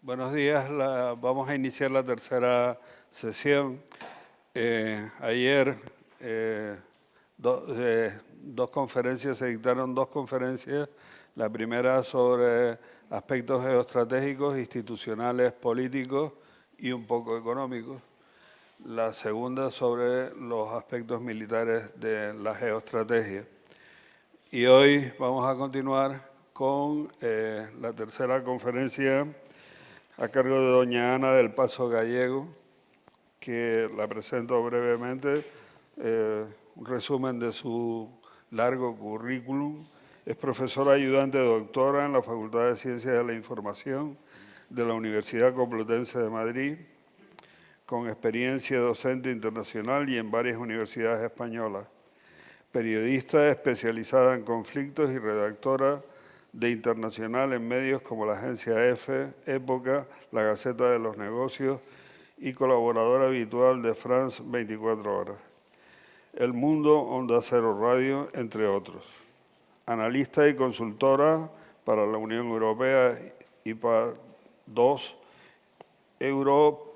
Buenos días, vamos a iniciar la tercera sesión. Ayer dos conferencias, se dictaron dos conferencias. La primera sobre aspectos geoestratégicos, institucionales, políticos y un poco económicos. La segunda sobre los aspectos militares de la geoestrategia. Y hoy vamos a continuar con la tercera conferencia a cargo de doña Ana del Paso Gallego, que la presento brevemente, un resumen de su largo currículum. Es profesora ayudante doctora en la Facultad de Ciencias de la Información de la Universidad Complutense de Madrid, con experiencia docente internacional y en varias universidades españolas. Periodista especializada en conflictos y redactora de Internacional en medios como la agencia EFE, Época, la Gaceta de los Negocios y colaboradora habitual de France 24 Horas, El Mundo, Onda Cero Radio, entre otros. Analista y consultora para la Unión Europea y para Eurocea.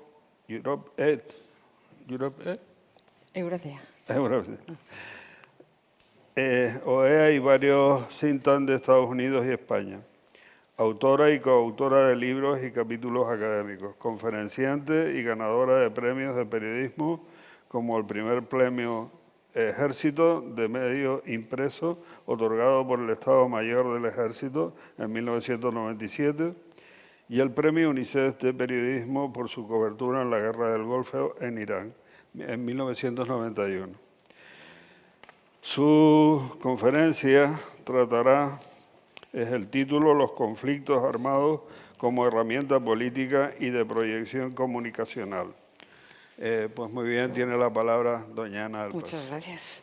OEA y varios think tanks de Estados Unidos y España. Autora y coautora de libros y capítulos académicos, conferenciante y ganadora de premios de periodismo como el primer premio Ejército de Medio Impreso, otorgado por el Estado Mayor del Ejército en 1997, y el premio UNICEF de periodismo por su cobertura en la Guerra del Golfo en Irán en 1991. Su conferencia es el título Los conflictos armados como herramienta política y de proyección comunicacional. Pues muy bien, tiene la palabra doña Ana del Paso. Muchas gracias.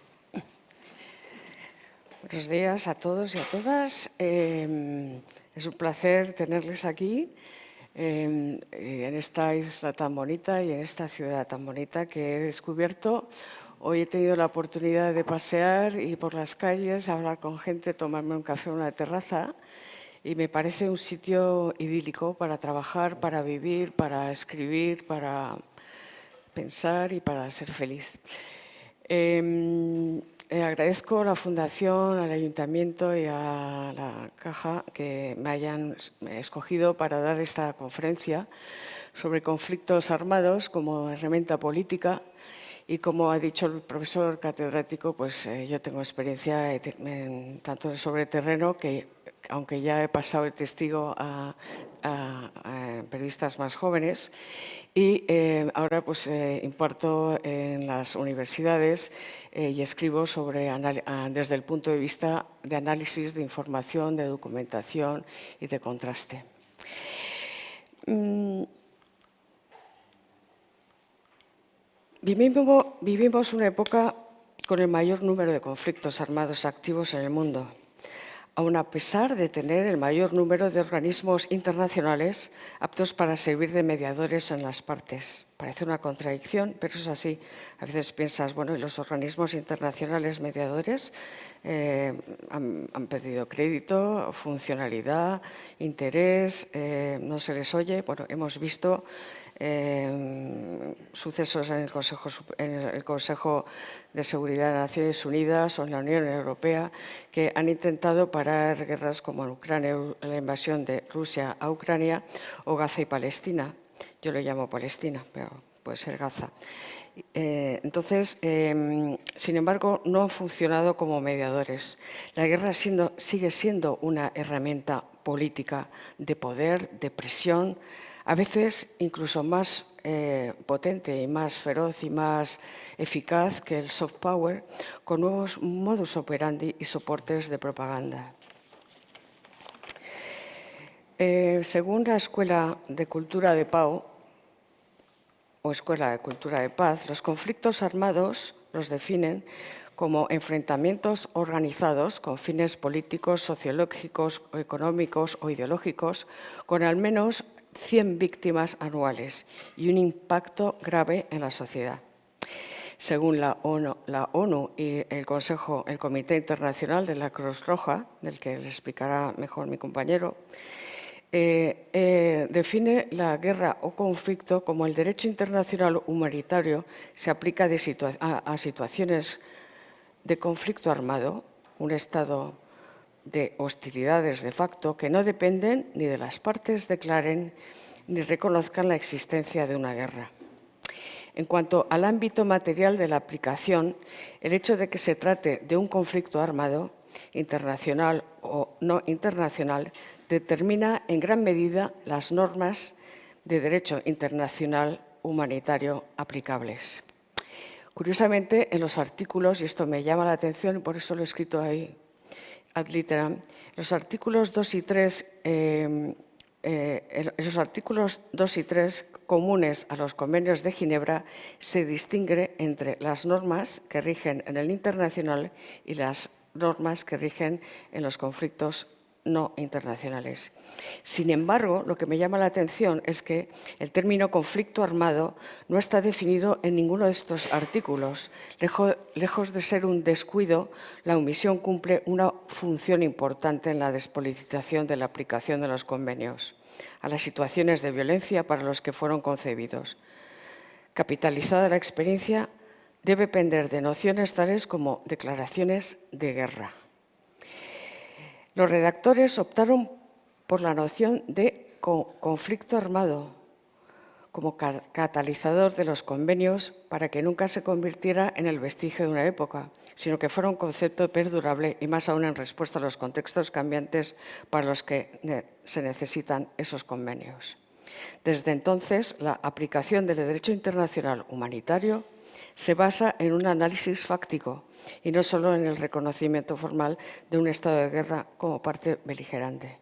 Buenos días a todos y a todas. Es un placer tenerles aquí en esta isla tan bonita y en esta ciudad tan bonita que he descubierto. Hoy he tenido la oportunidad de pasear y por las calles, hablar con gente, tomarme un café en una terraza y me parece un sitio idílico para trabajar, para vivir, para escribir, para pensar y para ser feliz. Agradezco a la Fundación, al Ayuntamiento y a la Caja que me hayan escogido para dar esta conferencia sobre conflictos armados como herramienta política. Y como ha dicho el profesor catedrático, pues yo tengo experiencia tanto sobre terreno que, aunque ya he pasado el testigo a periodistas más jóvenes, y ahora pues imparto en las universidades y escribo desde el punto de vista de análisis de información, de documentación y de contraste. Vivimos una época con el mayor número de conflictos armados activos en el mundo, aun a pesar de tener el mayor número de organismos internacionales aptos para servir de mediadores en las partes. Parece una contradicción, pero es así. A veces piensas, bueno, ¿y los organismos internacionales mediadores han perdido crédito, funcionalidad, interés, no se les oye? Bueno, hemos visto sucesos en el Consejo de Seguridad de Naciones Unidas o en la Unión Europea que han intentado parar guerras como en Ucrania, la invasión de Rusia a Ucrania o Gaza y Palestina. Yo lo llamo Palestina, pero puede ser Gaza. Entonces, sin embargo, no han funcionado como mediadores. La guerra sigue siendo una herramienta política de poder, de presión, a veces incluso más potente y más feroz y más eficaz que el soft power, con nuevos modus operandi y soportes de propaganda. Según la Escuela de Cultura de Pau, o Escuela de Cultura de Paz, los conflictos armados los definen como enfrentamientos organizados con fines políticos, sociológicos, económicos o ideológicos, con al menos 100 víctimas anuales y un impacto grave en la sociedad. Según la ONU y el Comité Internacional de la Cruz Roja, del que les explicará mejor mi compañero, define la guerra o conflicto como el derecho internacional humanitario se aplica a situaciones de conflicto armado, un estado de hostilidades de facto que no dependen ni de las partes declaren ni reconozcan la existencia de una guerra. En cuanto al ámbito material de la aplicación, el hecho de que se trate de un conflicto armado, internacional o no internacional, determina en gran medida las normas de derecho internacional humanitario aplicables. Curiosamente, en los artículos, y esto me llama la atención y por eso lo he escrito ahí ad literam, los artículos 2 y 3, los artículos 2 y 3 comunes a los convenios de Ginebra se distingue entre las normas que rigen en el internacional y las normas que rigen en los conflictos no internacionales. Sin embargo, lo que me llama la atención es que el término conflicto armado no está definido en ninguno de estos artículos. Lejos de ser un descuido, la omisión cumple una función importante en la despolitización de la aplicación de los convenios a las situaciones de violencia para los que fueron concebidos. Capitalizada la experiencia, debe pender de nociones tales como declaraciones de guerra. Los redactores optaron por la noción de conflicto armado como catalizador de los convenios para que nunca se convirtiera en el vestigio de una época, sino que fuera un concepto perdurable y más aún en respuesta a los contextos cambiantes para los que se necesitan esos convenios. Desde entonces, la aplicación del derecho internacional humanitario se basa en un análisis fáctico y no solo en el reconocimiento formal de un estado de guerra como parte beligerante.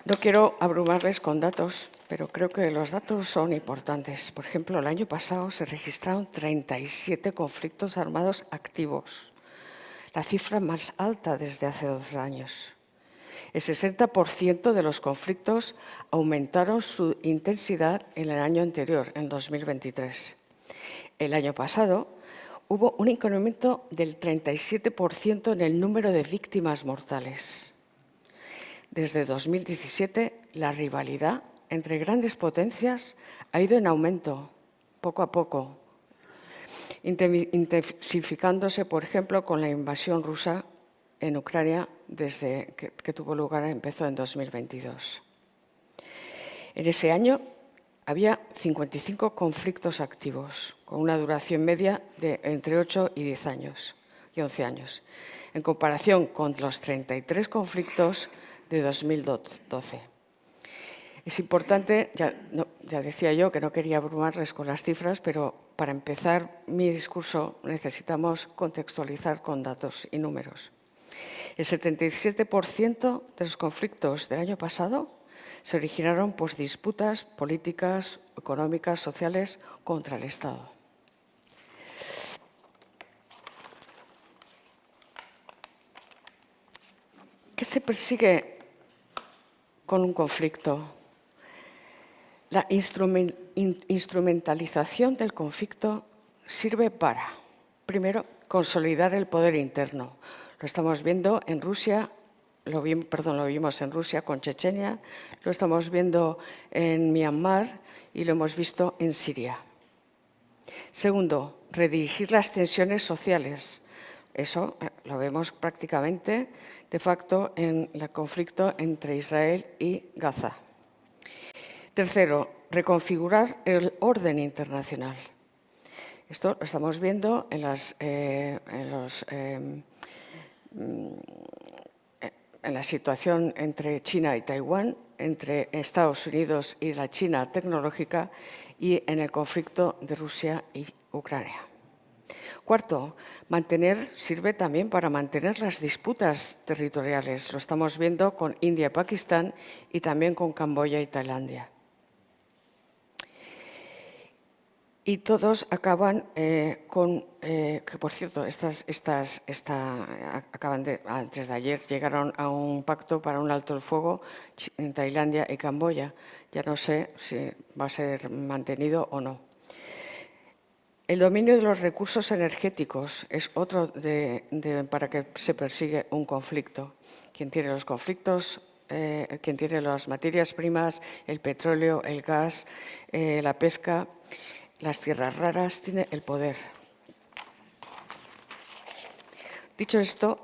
No quiero abrumarles con datos, pero creo que los datos son importantes. Por ejemplo, el año pasado se registraron 37 conflictos armados activos, la cifra más alta desde hace 2 años. El 60% de los conflictos aumentaron su intensidad en el año anterior, en 2023. El año pasado hubo un incremento del 37% en el número de víctimas mortales. Desde 2017, la rivalidad entre grandes potencias ha ido en aumento, poco a poco, intensificándose, por ejemplo, con la invasión rusa en Ucrania desde que tuvo lugar, empezó en 2022. En ese año había 55 conflictos activos, con una duración media de entre 8 y 10 años y 11 años, en comparación con los 33 conflictos de 2012. Es importante, ya decía yo que no quería abrumarles con las cifras, pero para empezar mi discurso necesitamos contextualizar con datos y números. El 77% de los conflictos del año pasado se originaron por disputas políticas, económicas, sociales contra el Estado. ¿Qué se persigue con un conflicto? La instrumentalización del conflicto sirve para, primero, consolidar el poder interno. Lo estamos viendo en Rusia, lo vimos en Rusia con Chechenia, lo estamos viendo en Myanmar y lo hemos visto en Siria. Segundo, redirigir las tensiones sociales. Eso lo vemos prácticamente de facto en el conflicto entre Israel y Gaza. Tercero, reconfigurar el orden internacional. Esto lo estamos viendo en la situación entre China y Taiwán, entre Estados Unidos y la China tecnológica y en el conflicto de Rusia y Ucrania. Cuarto, sirve también para mantener las disputas territoriales. Lo estamos viendo con India y Pakistán y también con Camboya y Tailandia. Y todos acaban que por cierto, antes de ayer llegaron a un pacto para un alto el fuego en Tailandia y Camboya. Ya no sé si va a ser mantenido o no. El dominio de los recursos energéticos es otro para que se persigue un conflicto. Quien tiene los conflictos quien tiene las materias primas, el petróleo, el gas, la pesca, las tierras raras, tiene el poder. Dicho esto,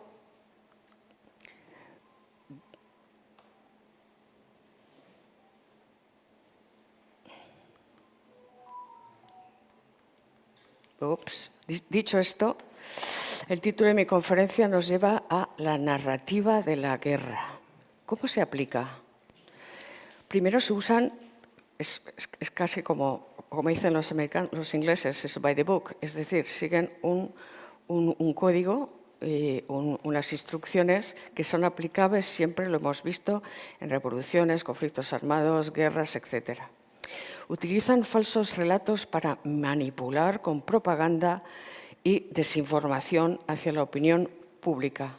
el título de mi conferencia nos lleva a la narrativa de la guerra. ¿Cómo se aplica? Primero se usan, es casi como dicen los ingleses, es by the book, es decir, siguen un código, unas instrucciones que son aplicables, siempre lo hemos visto en revoluciones, conflictos armados, guerras, etc. Utilizan falsos relatos para manipular con propaganda y desinformación hacia la opinión pública.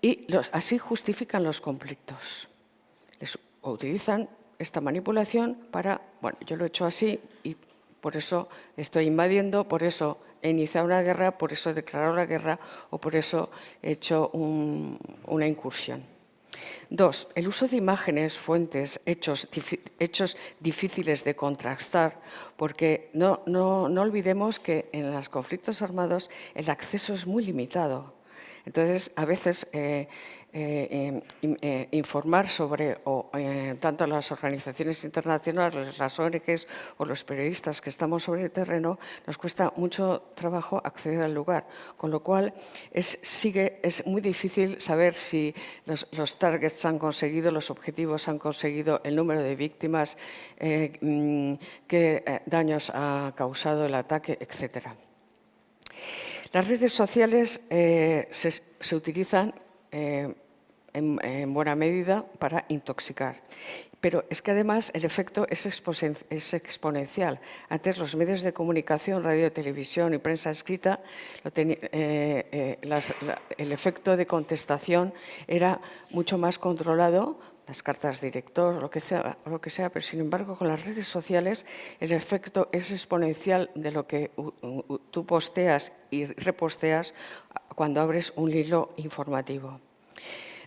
Y así justifican los conflictos. Utilizan esta manipulación para, bueno, yo lo he hecho así y por eso estoy invadiendo, por eso he iniciado una guerra, por eso he declarado la guerra o por eso he hecho una incursión. 2. El uso de imágenes, fuentes, hechos difíciles de contrastar, porque no olvidemos que en los conflictos armados el acceso es muy limitado. Entonces, a veces informar sobre tanto las organizaciones internacionales, las ONGs o los periodistas que estamos sobre el terreno, nos cuesta mucho trabajo acceder al lugar, con lo cual es muy difícil saber si los targets han conseguido, los objetivos han conseguido, el número de víctimas, qué daños ha causado el ataque, etcétera. Las redes sociales se utilizan en buena medida para intoxicar. Pero es que además el efecto es exponencial. Antes los medios de comunicación, radio, televisión y prensa escrita, el efecto de contestación era mucho más controlado, las cartas director, lo que sea, pero sin embargo con las redes sociales el efecto es exponencial de lo que tú posteas y reposteas cuando abres un hilo informativo.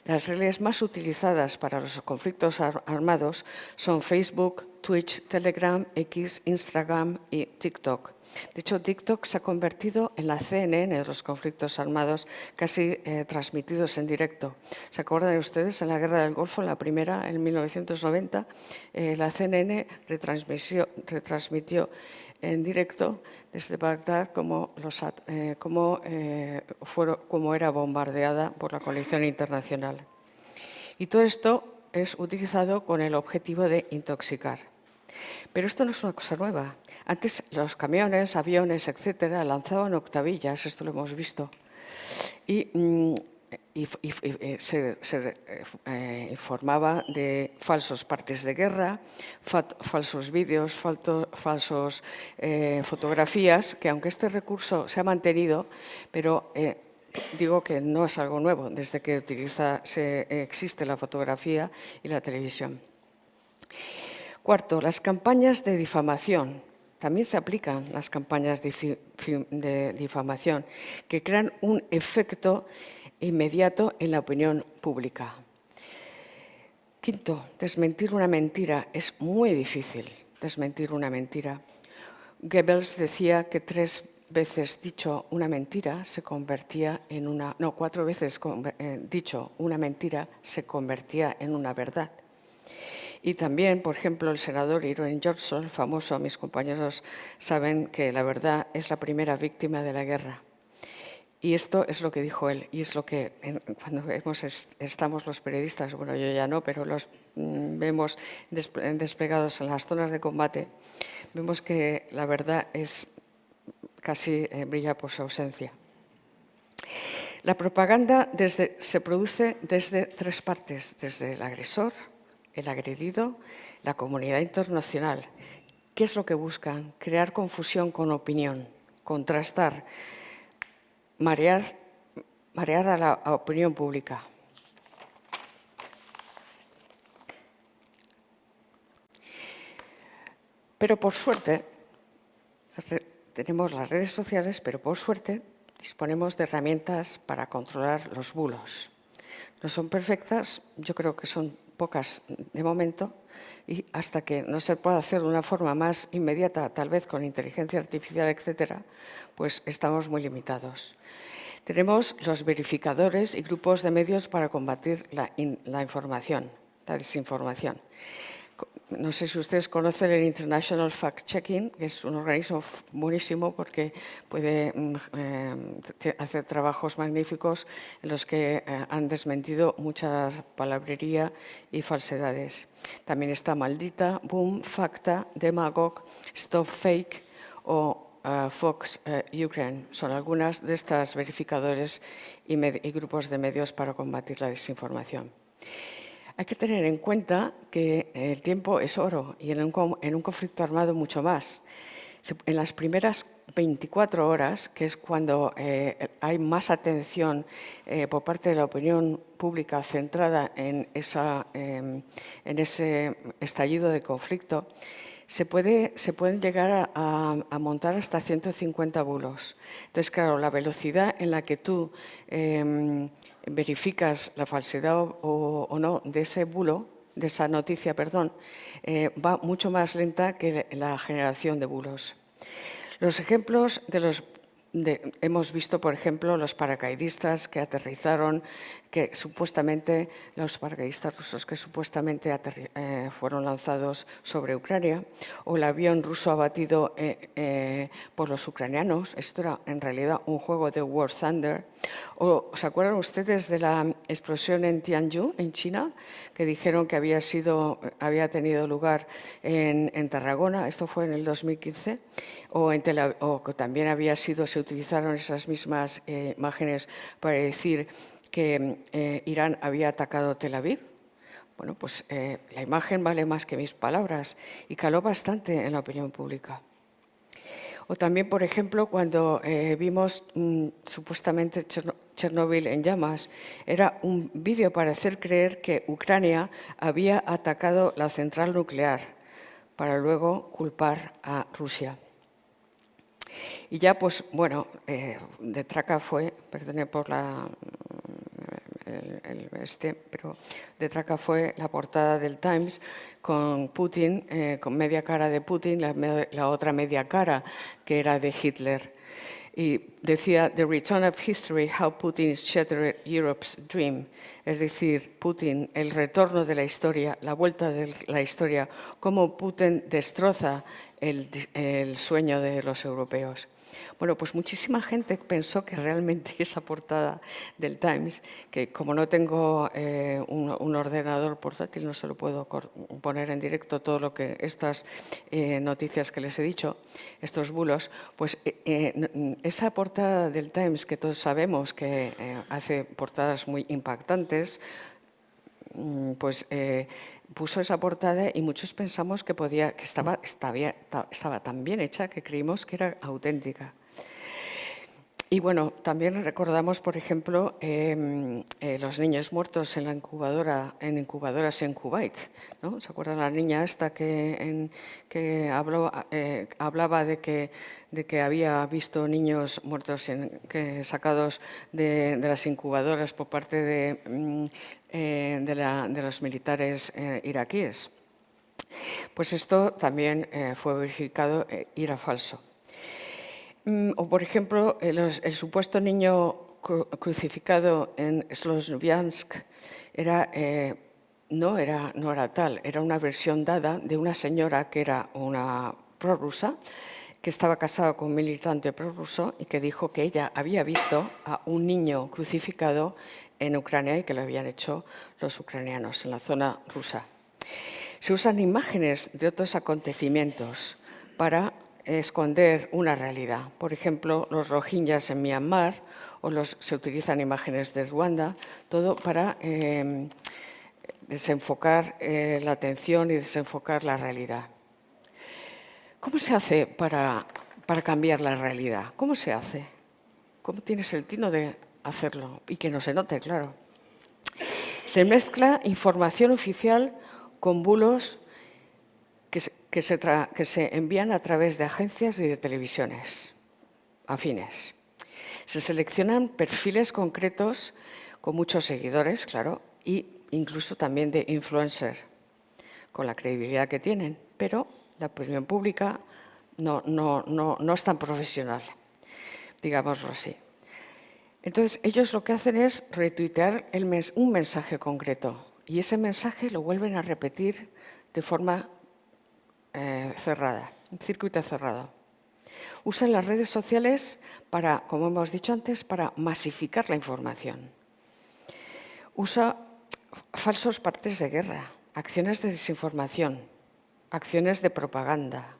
Las redes más utilizadas para los conflictos armados son Facebook, Twitch, Telegram, X, Instagram y TikTok. De hecho, TikTok se ha convertido en la CNN de los conflictos armados, casi transmitidos en directo. ¿Se acuerdan ustedes? En la Guerra del Golfo, en la primera, en 1990, la CNN retransmitió en directo desde Bagdad cómo era bombardeada por la coalición internacional. Y todo esto es utilizado con el objetivo de intoxicar. Pero esto no es una cosa nueva. Antes los camiones, aviones, etcétera, lanzaban octavillas, esto lo hemos visto, y se informaba de falsos partes de guerra, falsos vídeos, falsos fotografías, que aunque este recurso se ha mantenido, pero digo que no es algo nuevo desde que existe la fotografía y la televisión. Cuarto, las campañas de difamación. También se aplican las campañas de difamación que crean un efecto inmediato en la opinión pública. Quinto, desmentir una mentira. Es muy difícil desmentir una mentira. Goebbels decía que 3 veces dicho una mentira se convertía en una... No, 4 veces dicho una mentira se convertía en una verdad. Y también, por ejemplo, el senador Irwin Johnson, famoso, mis compañeros saben que la verdad es la primera víctima de la guerra. Y esto es lo que dijo él, y es lo que cuando estamos los periodistas, bueno, yo ya no, pero los vemos desplegados en las zonas de combate, vemos que la verdad es casi brilla por su ausencia. La propaganda se produce desde 3 partes, desde el agresor, el agredido, la comunidad internacional. ¿Qué es lo que buscan? Crear confusión con opinión, contrastar, marear a la opinión pública. Pero por suerte, tenemos las redes sociales, pero por suerte disponemos de herramientas para controlar los bulos. No son perfectas, yo creo que son pocas de momento, y hasta que no se pueda hacer de una forma más inmediata, tal vez con inteligencia artificial, etcétera, pues estamos muy limitados. Tenemos los verificadores y grupos de medios para combatir la información, la desinformación. No sé si ustedes conocen el International Fact Checking, que es un organismo buenísimo porque puede hacer trabajos magníficos en los que han desmentido mucha palabrería y falsedades. También está Maldita, Boom, Facta, Demagog, Stop Fake o Fox Ukraine. Son algunas de estas verificadores y grupos de medios para combatir la desinformación. Hay que tener en cuenta que el tiempo es oro y en un conflicto armado mucho más. En las primeras 24 horas, que es cuando hay más atención por parte de la opinión pública centrada en ese estallido de conflicto, se pueden llegar a montar hasta 150 bulos. Entonces, claro, la velocidad en la que tú verificas la falsedad o no de ese bulo, de esa noticia, perdón, va mucho más lenta que la generación de bulos. Los ejemplos hemos visto, por ejemplo, los paracaidistas que aterrizaron, los paracaidistas rusos que supuestamente fueron lanzados sobre Ucrania, o el avión ruso abatido por los ucranianos. Esto era en realidad un juego de War Thunder. ¿O se acuerdan ustedes de la explosión en Tianjin, en China, que dijeron que había tenido lugar en Tarragona? Esto fue en el 2015. O que también se utilizaron esas mismas imágenes para decir que Irán había atacado Tel Aviv. Bueno, pues la imagen vale más que mis palabras y caló bastante en la opinión pública. O también, por ejemplo, cuando vimos supuestamente Chernóbil en llamas, era un vídeo para hacer creer que Ucrania había atacado la central nuclear para luego culpar a Rusia. Y ya, pues, bueno, de traca fue, perdone por pero de traca fue la portada del Times con Putin, con media cara de Putin, la otra media cara que era de Hitler. Y decía, The Return of History, How Putin Shattered Europe's Dream. Es decir, Putin, el retorno de la historia, la vuelta de la historia, cómo Putin destroza el sueño de los europeos. Bueno, pues muchísima gente pensó que realmente esa portada del Times, que como no tengo un ordenador portátil, no se lo puedo poner en directo todo lo que estas noticias que les he dicho, estos bulos, pues esa portada del Times, que todos sabemos que hace portadas muy impactantes, pues puso esa portada y muchos pensamos que estaba tan bien hecha que creímos que era auténtica. Y bueno, también recordamos, por ejemplo, los niños muertos en incubadoras en Kuwait, ¿no? ¿Se acuerdan la niña esta que hablaba de que había visto niños muertos sacados de las incubadoras por parte de los militares iraquíes? Pues esto también fue verificado y era falso. O, por ejemplo, el supuesto niño crucificado en Sloviansk no era tal, era una versión dada de una señora que era una prorrusa, que estaba casada con un militante prorruso y que dijo que ella había visto a un niño crucificado en Ucrania y que lo habían hecho los ucranianos en la zona rusa. Se usan imágenes de otros acontecimientos para esconder una realidad. Por ejemplo, los rohingyas en Myanmar, se utilizan imágenes de Ruanda, todo para desenfocar la atención y desenfocar la realidad. ¿Cómo se hace para cambiar la realidad? ¿Cómo se hace? ¿Cómo tienes el tino de hacerlo? Y que no se note, claro. Se mezcla información oficial con bulos que se envían a través de agencias y de televisiones afines. Se seleccionan perfiles concretos con muchos seguidores, claro, e incluso también de influencer, con la credibilidad que tienen, pero la opinión pública no es tan profesional, digámoslo así. Entonces, ellos lo que hacen es retuitear un mensaje concreto y ese mensaje lo vuelven a repetir de forma cerrada, un circuito cerrado. Usan las redes sociales para, como hemos dicho antes, para masificar la información. Usa falsos partes de guerra, acciones de desinformación, acciones de propaganda.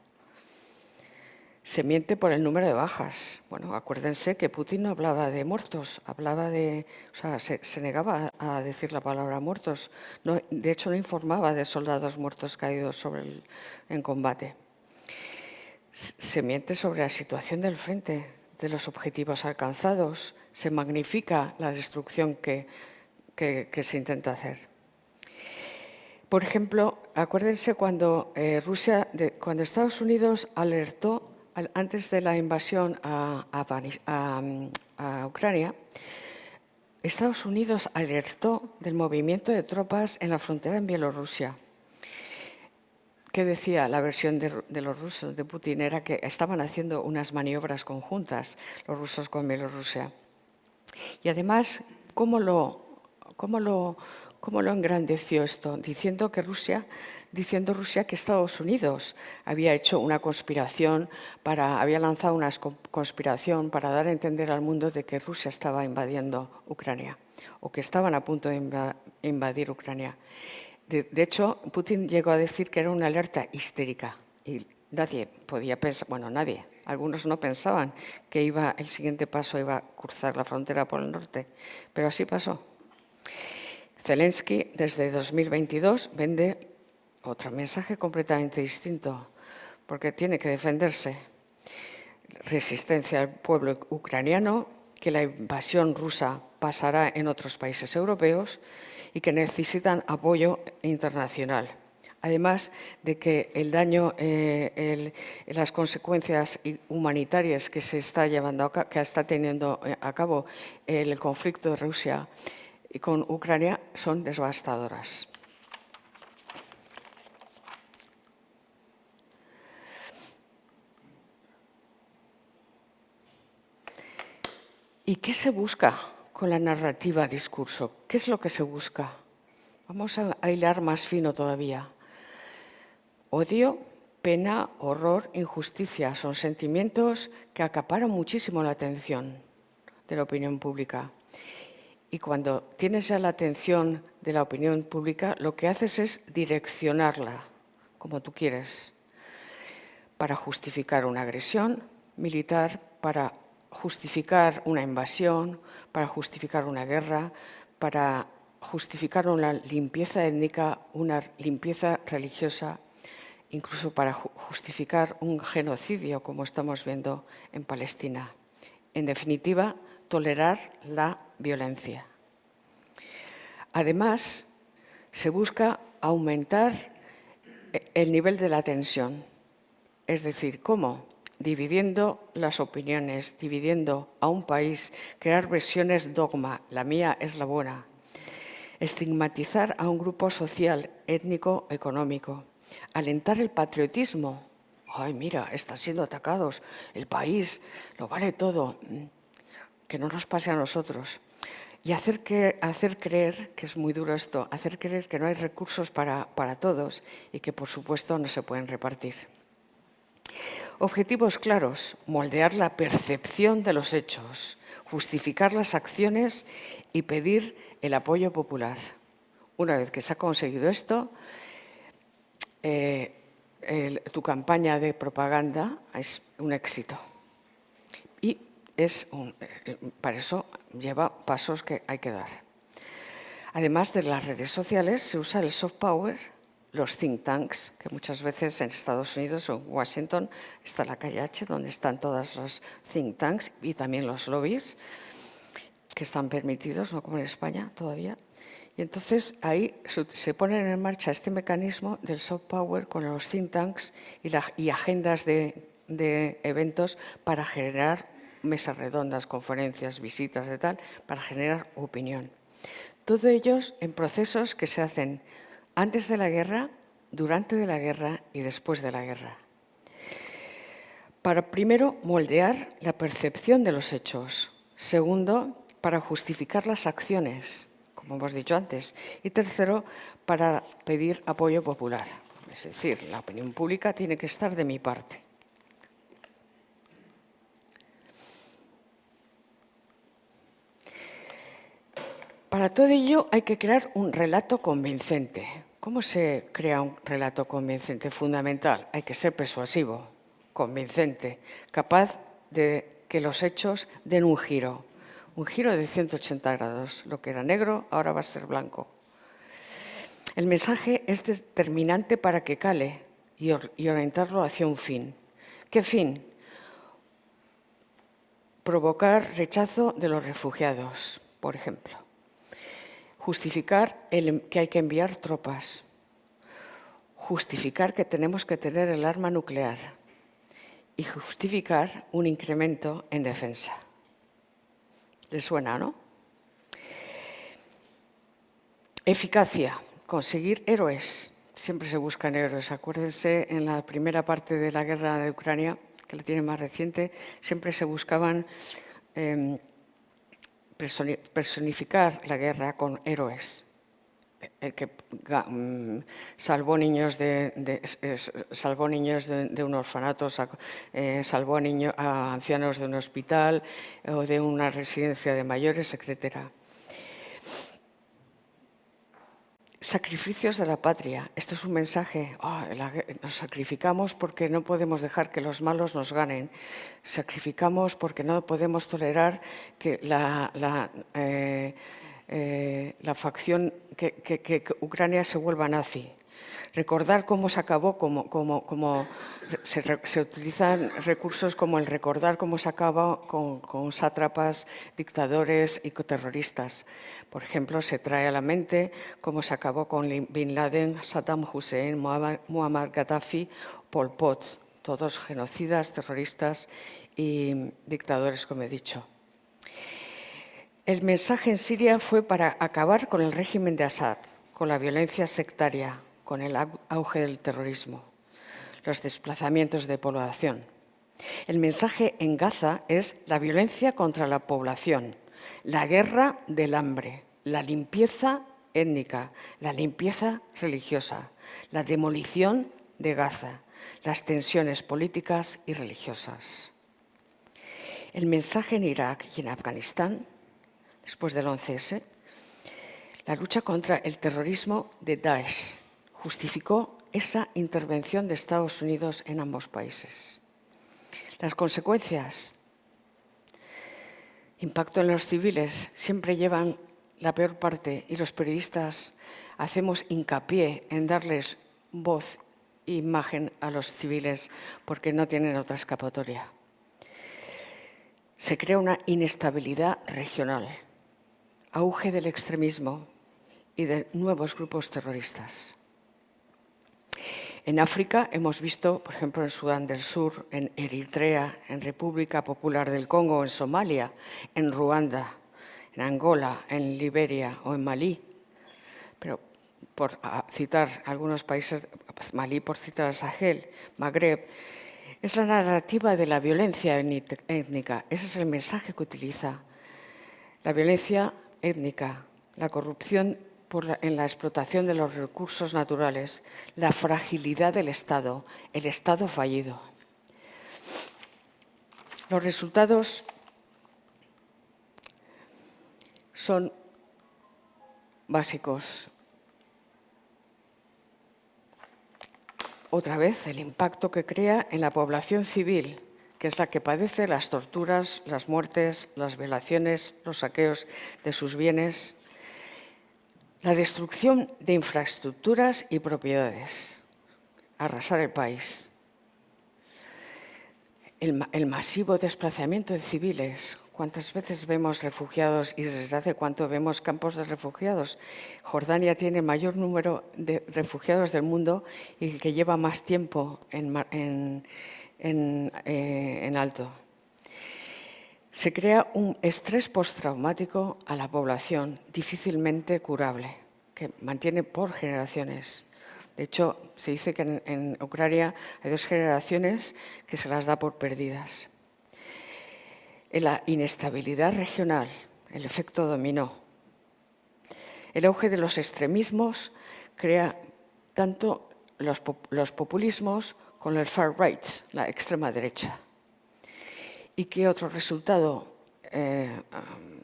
Se miente por el número de bajas. Bueno, acuérdense que Putin no hablaba de muertos, se negaba a decir la palabra muertos. No, de hecho, no informaba de soldados muertos caídos en combate. Se miente sobre la situación del frente, de los objetivos alcanzados. Se magnifica la destrucción que se intenta hacer. Por ejemplo, acuérdense cuando cuando Estados Unidos alertó antes de la invasión a Ucrania, Estados Unidos alertó del movimiento de tropas en la frontera en Bielorrusia. ¿Qué decía la versión de los rusos, de Putin? Era que estaban haciendo unas maniobras conjuntas, los rusos con Bielorrusia. Y además, ¿cómo lo engrandeció esto? Diciendo Rusia que Estados Unidos había hecho una conspiración, había lanzado una conspiración para dar a entender al mundo de que Rusia estaba invadiendo Ucrania o que estaban a punto de invadir Ucrania. De hecho, Putin llegó a decir que era una alerta histérica y nadie podía pensar, bueno, nadie, algunos no pensaban que el siguiente paso iba a cruzar la frontera por el norte, pero así pasó. Zelensky, desde 2022, vende otro mensaje completamente distinto, porque tiene que defenderse. Resistencia al pueblo ucraniano, que la invasión rusa pasará en otros países europeos y que necesitan apoyo internacional. Además de que el daño, las consecuencias humanitarias que está teniendo a cabo el conflicto de Rusia con Ucrania son devastadoras. ¿Y qué se busca con la narrativa discurso? ¿Qué es lo que se busca? Vamos a hilar más fino todavía. Odio, pena, horror, injusticia son sentimientos que acaparan muchísimo la atención de la opinión pública. Y cuando tienes ya la atención de la opinión pública, lo que haces es direccionarla como tú quieres, para justificar una agresión militar, para justificar una invasión, para justificar una guerra, para justificar una limpieza étnica, una limpieza religiosa, incluso para justificar un genocidio, como estamos viendo en Palestina. En definitiva, tolerar la violencia. Además, se busca aumentar el nivel de la tensión. Es decir, ¿cómo? Dividiendo las opiniones, dividiendo a un país, crear versiones dogma, la mía es la buena. Estigmatizar a un grupo social, étnico, económico. Alentar el patriotismo. Ay, mira, están siendo atacados, el país, lo vale todo, que no nos pase a nosotros. Y hacer creer, que es muy duro esto, hacer creer que no hay recursos para todos y que, por supuesto, no se pueden repartir. Objetivos claros, moldear la percepción de los hechos, justificar las acciones y pedir el apoyo popular. Una vez que se ha conseguido esto, tu campaña de propaganda es un éxito. Y para eso lleva pasos que hay que dar. Además de las redes sociales, se usa el soft power, los think tanks, que muchas veces en Estados Unidos o en Washington está la calle H, donde están todos los think tanks y también los lobbies, que están permitidos, no como en España todavía. Y entonces ahí se pone en marcha este mecanismo del soft power con los think tanks y agendas de eventos para generar mesas redondas, conferencias, visitas y tal, para generar opinión. Todo ellos en procesos que se hacen antes de la guerra, durante de la guerra y después de la guerra. Para, primero, moldear la percepción de los hechos. Segundo, para justificar las acciones, como hemos dicho antes. Y tercero, para pedir apoyo popular. Es decir, la opinión pública tiene que estar de mi parte. Para todo ello hay que crear un relato convincente. ¿Cómo se crea un relato convincente? Fundamental, hay que ser persuasivo, convincente, capaz de que los hechos den un giro de 180 grados. Lo que era negro ahora va a ser blanco. El mensaje es determinante para que cale y orientarlo hacia un fin. ¿Qué fin? Provocar rechazo de los refugiados, por ejemplo. Justificar que hay que enviar tropas. Justificar que tenemos que tener el arma nuclear. Y justificar un incremento en defensa. ¿Les suena, no? Eficacia. Conseguir héroes. Siempre se buscan héroes. Acuérdense, en la primera parte de la guerra de Ucrania, que la tiene más reciente, siempre se buscaban personificar la guerra con héroes. El que salvó niños de un orfanato, salvó a ancianos de un hospital o de una residencia de mayores, etc. Sacrificios de la patria. Esto es un mensaje. Nos sacrificamos porque no podemos dejar que los malos nos ganen. Sacrificamos porque no podemos tolerar que la facción, que Ucrania se vuelva nazi. Recordar cómo se acabó, se utilizan recursos como el recordar cómo se acaba con sátrapas, dictadores y terroristas. Por ejemplo, se trae a la mente cómo se acabó con Bin Laden, Saddam Hussein, Muammar Gaddafi, Pol Pot, todos genocidas, terroristas y dictadores, como he dicho. El mensaje en Siria fue para acabar con el régimen de Assad, con la violencia sectaria, con el auge del terrorismo, los desplazamientos de población. El mensaje en Gaza es la violencia contra la población, la guerra del hambre, la limpieza étnica, la limpieza religiosa, la demolición de Gaza, las tensiones políticas y religiosas. El mensaje en Irak y en Afganistán, después del 11S, la lucha contra el terrorismo de Daesh justificó esa intervención de Estados Unidos en ambos países. Las consecuencias, impacto en los civiles, siempre llevan la peor parte y los periodistas hacemos hincapié en darles voz e imagen a los civiles porque no tienen otra escapatoria. Se crea una inestabilidad regional, auge del extremismo y de nuevos grupos terroristas. En África hemos visto, por ejemplo, en Sudán del Sur, en Eritrea, en República Popular del Congo, en Somalia, en Ruanda, en Angola, en Liberia o en Malí. Pero por citar algunos países, Malí por citar a Sahel, Magreb, es la narrativa de la violencia étnica. Ese es el mensaje que utiliza. La violencia étnica, la corrupción en la explotación de los recursos naturales, la fragilidad del Estado, el Estado fallido. Los resultados son básicos. Otra vez, el impacto que crea en la población civil, que es la que padece las torturas, las muertes, las violaciones, los saqueos de sus bienes. La destrucción de infraestructuras y propiedades, arrasar el país. El masivo desplazamiento de civiles. ¿Cuántas veces vemos refugiados y desde hace cuánto vemos campos de refugiados? Jordania tiene el mayor número de refugiados del mundo y el que lleva más tiempo en alto. Se crea un estrés postraumático a la población difícilmente curable, que mantiene por generaciones. De hecho, se dice que en Ucrania hay 2 generaciones que se las da por perdidas. En la inestabilidad regional, el efecto dominó. El auge de los extremismos crea tanto los populismos como el far right, la extrema derecha. ¿Y qué otro resultado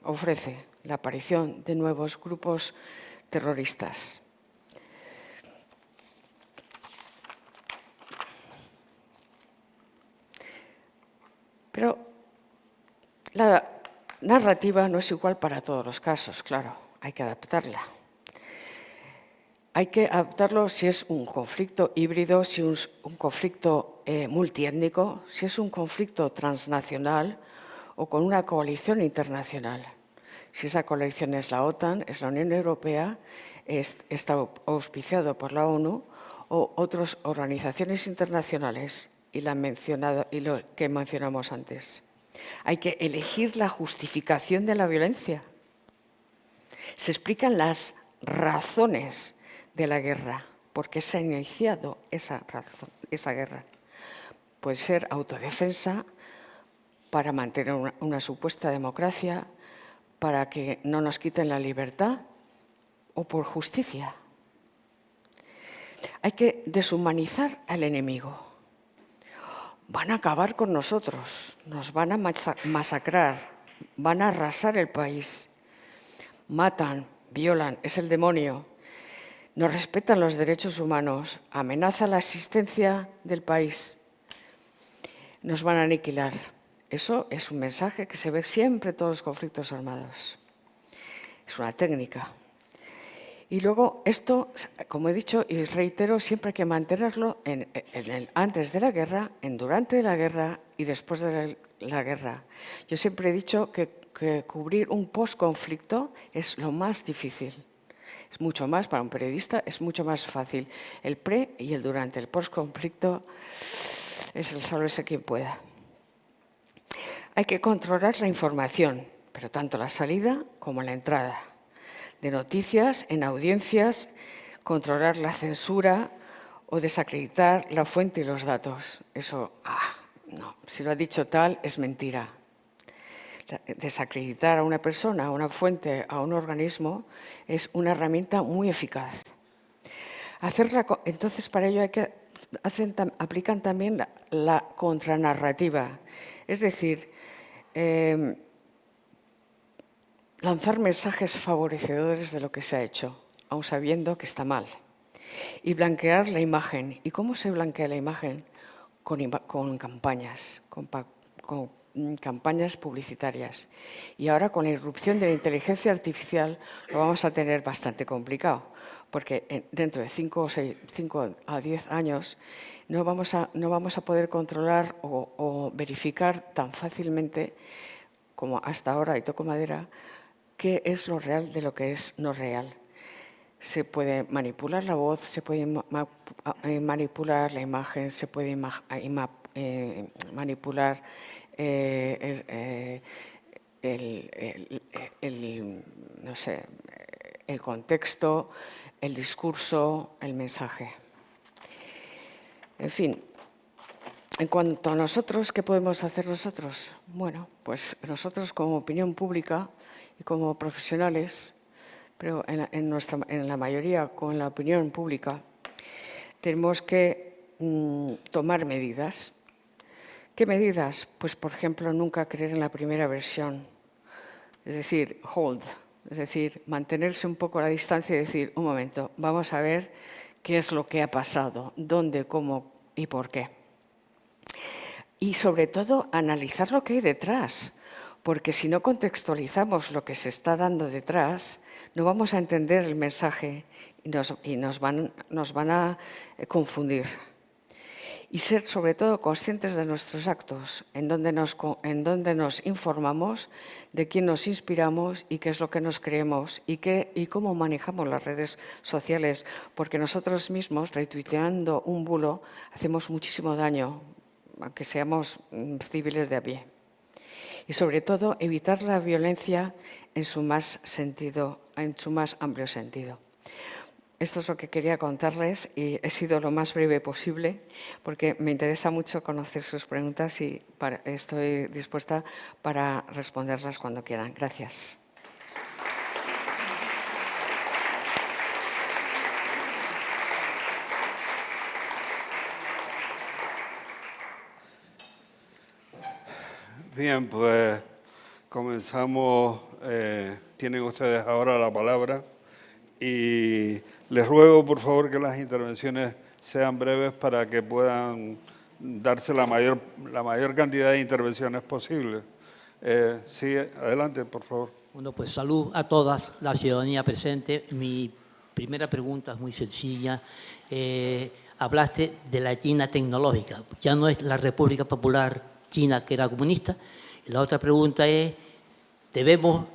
ofrece? La aparición de nuevos grupos terroristas. Pero la narrativa no es igual para todos los casos, claro, hay que adaptarla. Hay que adaptarlo si es un conflicto híbrido, si es un conflicto multiétnico, si es un conflicto transnacional o con una coalición internacional. Si esa coalición es la OTAN, es la Unión Europea, está auspiciado por la ONU o otras organizaciones internacionales y lo que mencionamos antes. Hay que elegir la justificación de la violencia. Se explican las razones de la guerra, por qué se ha iniciado esa guerra. Puede ser autodefensa, para mantener una supuesta democracia, para que no nos quiten la libertad o por justicia. Hay que deshumanizar al enemigo. Van a acabar con nosotros, nos van a masacrar, van a arrasar el país. Matan, violan, es el demonio. No respetan los derechos humanos, amenazan la existencia del país. Nos van a aniquilar. Eso es un mensaje que se ve siempre en todos los conflictos armados. Es una técnica. Y luego esto, como he dicho y reitero, siempre hay que mantenerlo antes de la guerra, durante la guerra y después de la guerra. Yo siempre he dicho que cubrir un post-conflicto es lo más difícil. Es mucho más, para un periodista, es mucho más fácil el pre y el durante. El post-conflicto es el sálvese quien pueda. Hay que controlar la información, pero tanto la salida como la entrada de noticias en audiencias, controlar la censura o desacreditar la fuente y los datos. Eso, no, si lo ha dicho tal, es mentira. Desacreditar a una persona, a una fuente, a un organismo, es una herramienta muy eficaz. Entonces, para ello aplican también la contranarrativa, es decir, lanzar mensajes favorecedores de lo que se ha hecho, aun sabiendo que está mal, y blanquear la imagen. ¿Y cómo se blanquea la imagen? Con campañas, con campañas publicitarias. Y ahora, con la irrupción de la inteligencia artificial, lo vamos a tener bastante complicado, porque dentro de 5 a 10 años no vamos a poder controlar o verificar tan fácilmente como hasta ahora, y toco madera, qué es lo real de lo que es no real. Se puede manipular la voz, se puede manipular la imagen, se puede manipular el contexto, el discurso, el mensaje. En fin, en cuanto a nosotros, ¿qué podemos hacer nosotros? Bueno, pues nosotros como opinión pública y como profesionales, pero en la mayoría con la opinión pública, tenemos que tomar medidas. ¿Qué medidas? Pues, por ejemplo, nunca creer en la primera versión, es decir, hold, es decir, mantenerse un poco a la distancia y decir, un momento, vamos a ver qué es lo que ha pasado, dónde, cómo y por qué. Y, sobre todo, analizar lo que hay detrás, porque si no contextualizamos lo que se está dando detrás, no vamos a entender el mensaje y nos van a confundir. Y ser, sobre todo, conscientes de nuestros actos, en donde nos informamos, de quién nos inspiramos y qué es lo que nos creemos y cómo manejamos las redes sociales, porque nosotros mismos, retuiteando un bulo, hacemos muchísimo daño, aunque seamos civiles de a pie. y, sobre todo, evitar la violencia en su más amplio sentido. Esto es lo que quería contarles y he sido lo más breve posible porque me interesa mucho conocer sus preguntas y estoy dispuesta para responderlas cuando quieran. Gracias. Bien, pues comenzamos. Tienen ustedes ahora la palabra y les ruego, por favor, que las intervenciones sean breves para que puedan darse la mayor cantidad de intervenciones posible. Sí, adelante, por favor. Bueno, pues salud a todas la ciudadanía presente. Mi primera pregunta es muy sencilla. Hablaste de la China tecnológica. Ya no es la República Popular China que era comunista. Y la otra pregunta es, ¿debemos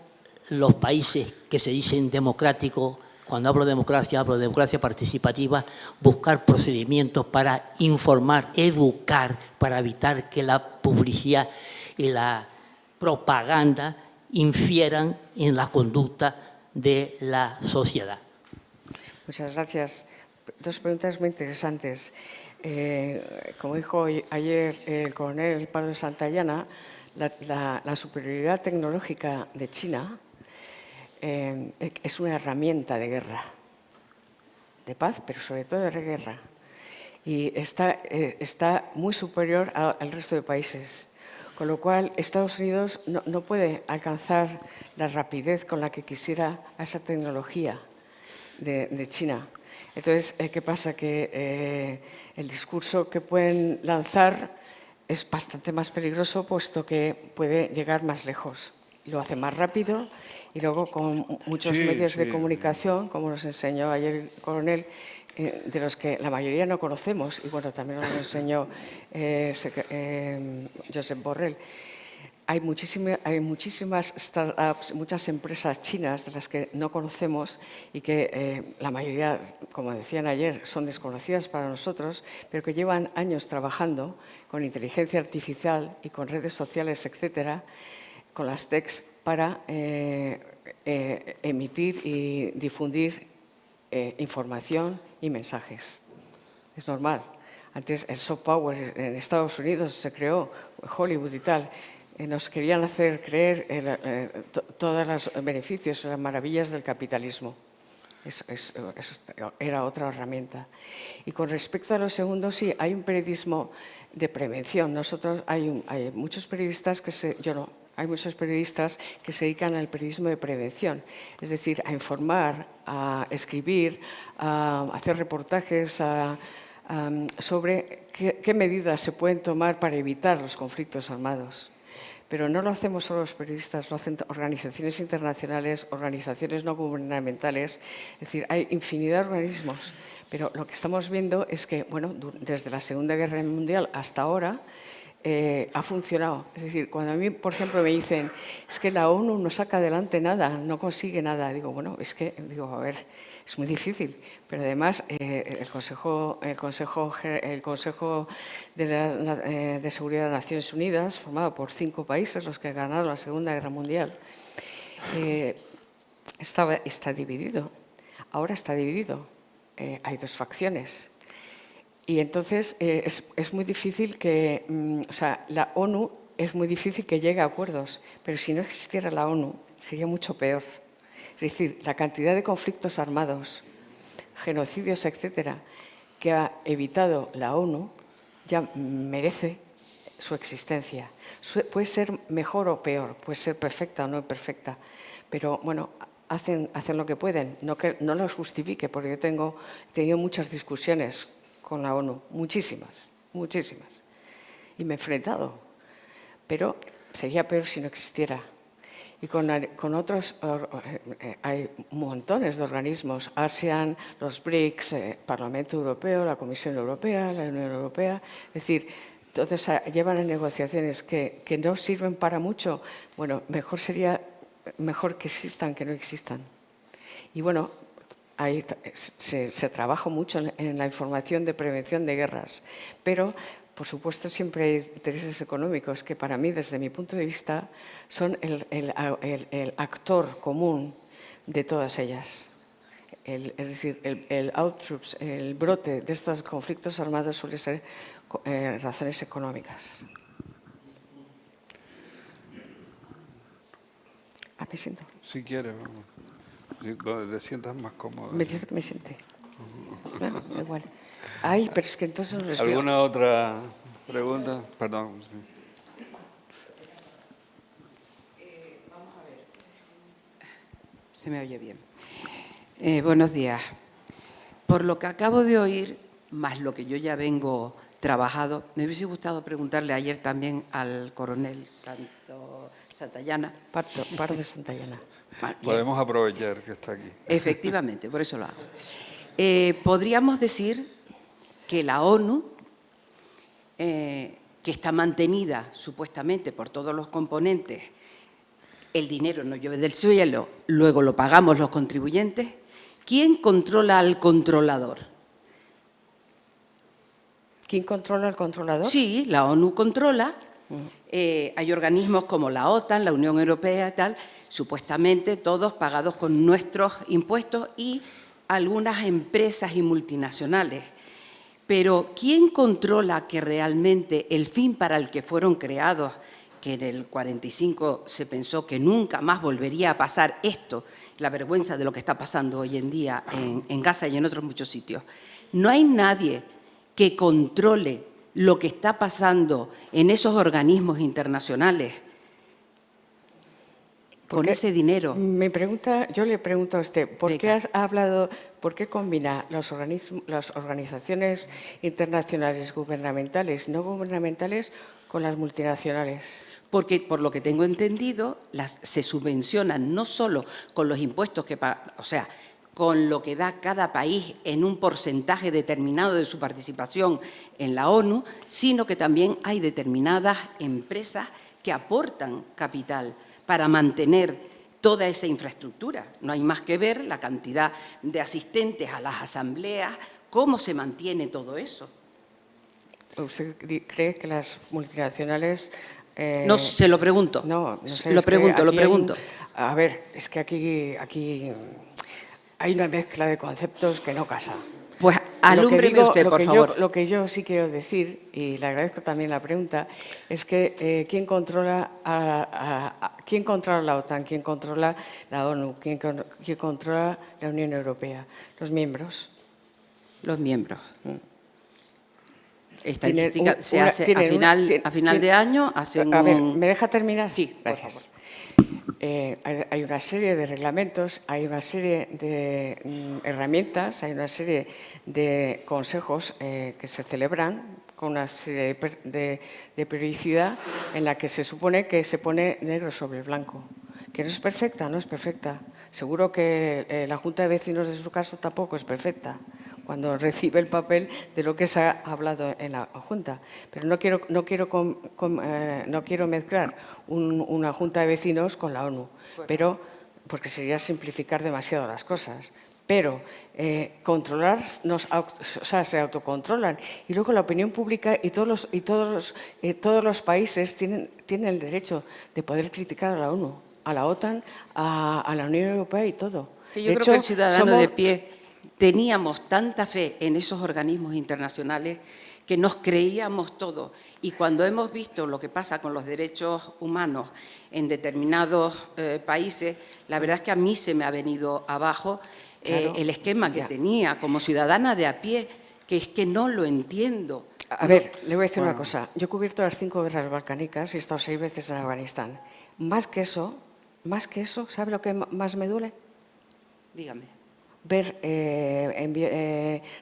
los países que se dicen democráticos, cuando hablo de democracia participativa, buscar procedimientos para informar, educar, para evitar que la publicidad y la propaganda infieran en la conducta de la sociedad? Muchas gracias. Dos preguntas muy interesantes. Como dijo ayer el coronel Pablo Santayana, la superioridad tecnológica de China es una herramienta de guerra, de paz, pero sobre todo de guerra. Y está muy superior al resto de países. Con lo cual, Estados Unidos no puede alcanzar la rapidez con la que quisiera a esa tecnología de China. Entonces, ¿qué pasa? Que el discurso que pueden lanzar es bastante más peligroso, puesto que puede llegar más lejos. Lo hace más rápido y luego con muchos medios de comunicación, como nos enseñó ayer el coronel, de los que la mayoría no conocemos, y bueno, también nos lo enseñó Josep Borrell. Hay muchísimas startups, muchas empresas chinas de las que no conocemos y que la mayoría, como decían ayer, son desconocidas para nosotros, pero que llevan años trabajando con inteligencia artificial y con redes sociales, etcétera, con las TECs para emitir y difundir información y mensajes. Es normal. Antes el soft power en Estados Unidos se creó, Hollywood y tal. Nos querían hacer creer todos los beneficios y las maravillas del capitalismo. Eso era otra herramienta. Y con respecto a lo segundo, sí, hay un periodismo de prevención. Hay muchos periodistas hay muchos periodistas que se dedican al periodismo de prevención, es decir, a informar, a escribir, a hacer reportajes sobre qué medidas se pueden tomar para evitar los conflictos armados. Pero no lo hacemos solo los periodistas, lo hacen organizaciones internacionales, organizaciones no gubernamentales, es decir, hay infinidad de organismos. Pero lo que estamos viendo es que, bueno, desde la Segunda Guerra Mundial hasta ahora, ha funcionado. Es decir, cuando a mí, por ejemplo, me dicen es que la ONU no saca adelante nada, no consigue nada, digo, bueno, a ver, es muy difícil. Pero además, el Consejo de Seguridad de Naciones Unidas, formado por 5 países, los que ganaron la Segunda Guerra Mundial, está dividido. Ahora está dividido. Hay 2 facciones. Y entonces es muy difícil que, la ONU es muy difícil que llegue a acuerdos, pero si no existiera la ONU sería mucho peor. Es decir, la cantidad de conflictos armados, genocidios, etcétera, que ha evitado la ONU ya merece su existencia. Puede ser mejor o peor, puede ser perfecta o no perfecta, pero bueno, hacen lo que pueden. No los justifique, porque yo he tenido muchas discusiones con la ONU, muchísimas, y me he enfrentado, pero sería peor si no existiera. Y con otros hay montones de organismos, ASEAN, los BRICS, Parlamento Europeo, la Comisión Europea, la Unión Europea, es decir, todos llevan a negociaciones que no sirven para mucho. Bueno, sería mejor que existan que no existan. Y bueno, se trabaja mucho en la información de prevención de guerras, pero Por supuesto, siempre hay intereses económicos que para mí, desde mi punto de vista, son el actor común de todas ellas. Es decir, el brote de estos conflictos armados suele ser razones económicas. Me siento. Si quieres, vamos. Donde te sientas más cómodo. Me dice que me siente. Bueno, igual. Ay, pero es que entonces no les veo. ¿Alguna otra pregunta? Perdón. Sí. Vamos a ver. Se me oye bien. Buenos días. Por lo que acabo de oír, más lo que yo ya vengo trabajado, me hubiese gustado preguntarle ayer también al coronel Santayana. Pardo de Santayana. Podemos aprovechar que está aquí. Efectivamente, por eso lo hago. Podríamos decir que la ONU, que está mantenida supuestamente por todos los componentes, el dinero no llueve del cielo, luego lo pagamos los contribuyentes. ¿Quién controla al controlador? ¿Quién controla al controlador? Sí, la ONU controla. Hay organismos como la OTAN, la Unión Europea y tal, supuestamente todos pagados con nuestros impuestos y algunas empresas y multinacionales. Pero ¿quién controla que realmente el fin para el que fueron creados, que en el 45 se pensó que nunca más volvería a pasar esto, la vergüenza de lo que está pasando hoy en día en Gaza y en otros muchos sitios? No hay nadie que controle lo que está pasando en esos organismos internacionales con ese dinero. Yo le pregunto a usted, ¿por qué combina las organizaciones internacionales gubernamentales, no gubernamentales, con las multinacionales? Porque, por lo que tengo entendido, se subvencionan no solo con los impuestos que pagan, o sea, con lo que da cada país en un porcentaje determinado de su participación en la ONU, sino que también hay determinadas empresas que aportan capital para mantener toda esa infraestructura. No hay más que ver la cantidad de asistentes a las asambleas, cómo se mantiene todo eso. ¿Usted cree que las multinacionales... No, se lo pregunto. No sé. Lo pregunto. A ver, es que aquí hay una mezcla de conceptos que no casa. Pues alúmbreme usted, por favor. Lo que yo sí quiero decir, y le agradezco también la pregunta, es que ¿quién controla la OTAN? ¿Quién controla la ONU? ¿Quién controla la Unión Europea? Los miembros. Los miembros. Estadística se hace a final de año. A ver, ¿me deja terminar? Sí, gracias. por favor. Hay una serie de reglamentos, hay una serie de herramientas, hay una serie de consejos que se celebran con una serie de periodicidad en la que se supone que se pone negro sobre blanco. Que no es perfecta, no es perfecta. Seguro que la Junta de Vecinos de su caso tampoco es perfecta cuando recibe el papel de lo que se ha hablado en la Junta. Pero no quiero mezclar una Junta de Vecinos con la ONU, porque sería simplificar demasiado las cosas. Pero controlar, se autocontrolan. Y luego la opinión pública y todos los países tienen el derecho de poder criticar a la ONU, a la OTAN, a la Unión Europea y todo. Yo creo que el ciudadano de pie teníamos tanta fe en esos organismos internacionales que nos creíamos todo. Y cuando hemos visto lo que pasa con los derechos humanos en determinados países, la verdad es que a mí se me ha venido abajo el esquema que tenía como ciudadana de a pie, que es que no lo entiendo. A ver, le voy a decir una cosa. Yo he cubierto las 5 guerras balcánicas y he estado 6 veces en Afganistán. Más que eso, ¿sabe lo que más me duele? Dígame. Ver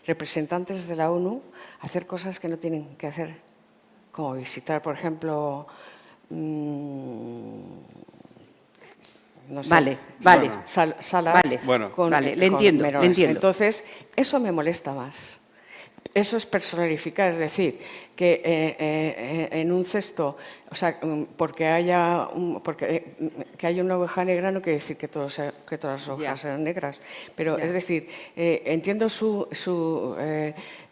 representantes de la ONU hacer cosas que no tienen que hacer, como visitar, por ejemplo, no sé, salas le entiendo. Entonces, eso me molesta más. Eso es personificar, es decir, que en un cesto, o sea, porque haya una oveja negra no quiere decir que todas las ovejas sean negras, pero es decir, entiendo su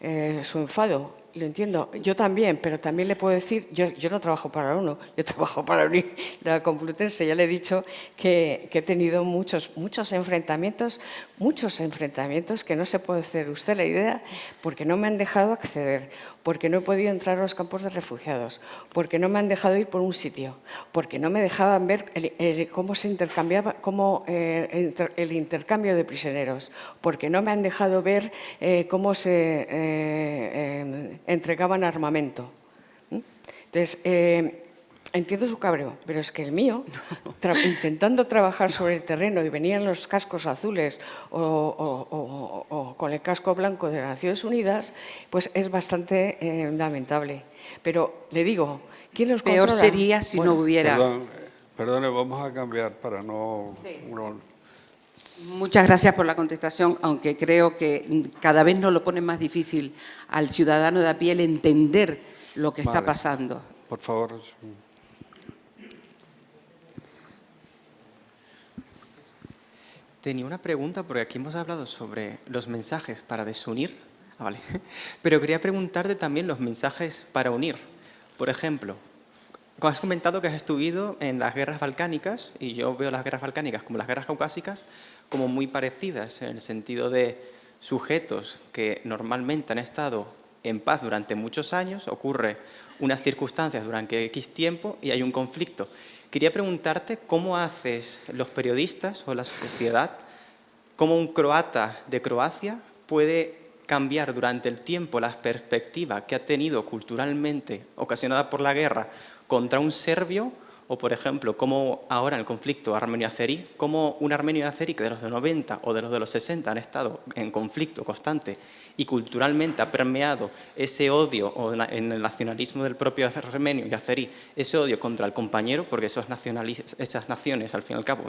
enfado lo entiendo. Yo también, pero también le puedo decir, yo no trabajo para la ONU, yo trabajo para la Complutense. Ya le he dicho que he tenido muchos enfrentamientos que no se puede hacer usted la idea, porque no me han dejado acceder, porque no he podido entrar a los campos de refugiados, porque no me han dejado ir por un sitio, porque no me dejaban ver cómo se intercambiaba, el intercambio de prisioneros, porque no me han dejado ver cómo se entregaban armamento. Entonces, entiendo su cabreo, pero es que el mío, intentando trabajar sobre el terreno y venían los cascos azules o con el casco blanco de las Naciones Unidas, pues es bastante lamentable. Pero le digo, ¿quién los controla? Peor sería si no hubiera... Perdone, vamos a cambiar para no... Muchas gracias por la contestación, aunque creo que cada vez nos lo pone más difícil al ciudadano de a pie el entender lo que está pasando. Por favor. Tenía una pregunta, porque aquí hemos hablado sobre los mensajes para desunir, vale. Pero quería preguntarte también los mensajes para unir. Por ejemplo, has comentado que has estudiado en las guerras balcánicas, y yo veo las guerras balcánicas como las guerras caucásicas como muy parecidas, en el sentido de sujetos que normalmente han estado en paz durante muchos años, ocurre unas circunstancias durante X tiempo y hay un conflicto. Quería preguntarte cómo haces los periodistas o la sociedad, cómo un croata de Croacia puede cambiar durante el tiempo la perspectiva que ha tenido culturalmente ocasionada por la guerra contra un serbio, o por ejemplo, cómo ahora en el conflicto armenio-azerí, cómo un armenio-azerí que de los de 90 o de los 60 han estado en conflicto constante y culturalmente ha permeado ese odio, o en el nacionalismo del propio armenio y azerí, ese odio contra el compañero, porque esas naciones, al fin y al cabo,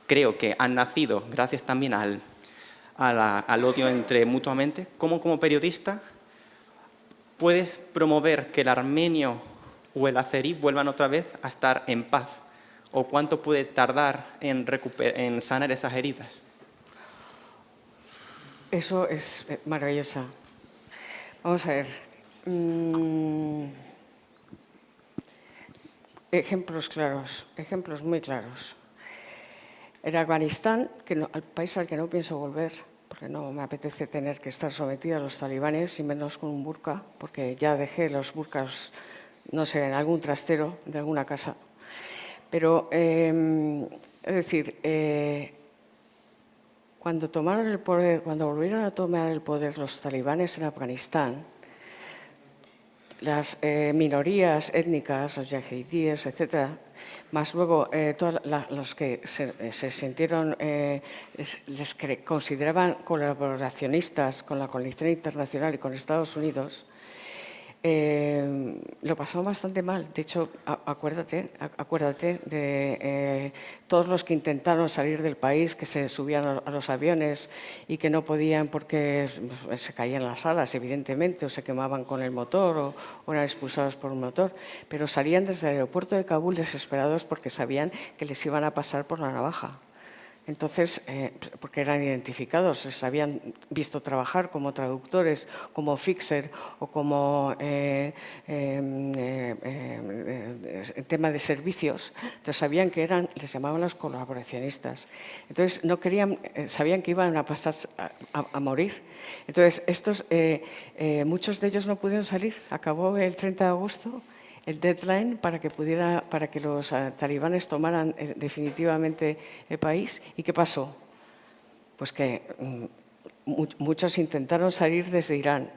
creo que han nacido gracias también al odio entre mutuamente. ¿Cómo como periodista puedes promover que el armenio o el azerí vuelvan otra vez a estar en paz? ¿O cuánto puede tardar en sanar esas heridas? Eso es maravilloso. Vamos a ver. Ejemplos claros, ejemplos muy claros. En Afganistán, al país al que no pienso volver, porque no me apetece tener que estar sometida a los talibanes, y menos con un burka, porque ya dejé los burkas, no sé, en algún trastero de alguna casa. Pero, es decir, cuando tomaron el poder, cuando volvieron a tomar el poder los talibanes en Afganistán, las minorías étnicas, los yahidíes, etcétera, más luego todos los que se sintieron, consideraban colaboracionistas con la coalición internacional y con Estados Unidos, lo pasaron bastante mal. De hecho, acuérdate de todos los que intentaron salir del país, que se subían a los aviones y que no podían porque se caían las alas, evidentemente, o se quemaban con el motor o eran expulsados por un motor, pero salían desde el aeropuerto de Kabul desesperados porque sabían que les iban a pasar por la navaja. Entonces, porque eran identificados, les habían visto trabajar como traductores, como fixer o como en tema de servicios. Entonces, sabían que les llamaban los colaboracionistas. Entonces, no querían, sabían que iban a pasar a morir. Entonces, muchos de ellos no pudieron salir. Acabó el 30 de agosto. El deadline para que los talibanes tomaran definitivamente el país. ¿Y qué pasó? Pues que muchos intentaron salir desde Irán,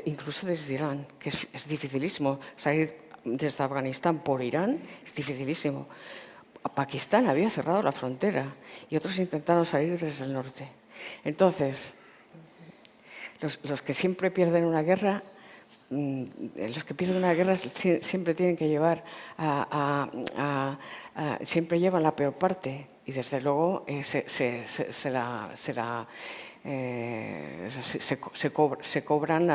incluso desde Irán, que es dificilísimo. Salir desde Afganistán por Irán es dificilísimo. Pakistán había cerrado la frontera y otros intentaron salir desde el norte. Entonces, los que siempre pierden una guerra, siempre tienen que llevar siempre llevan la peor parte y desde luego se cobran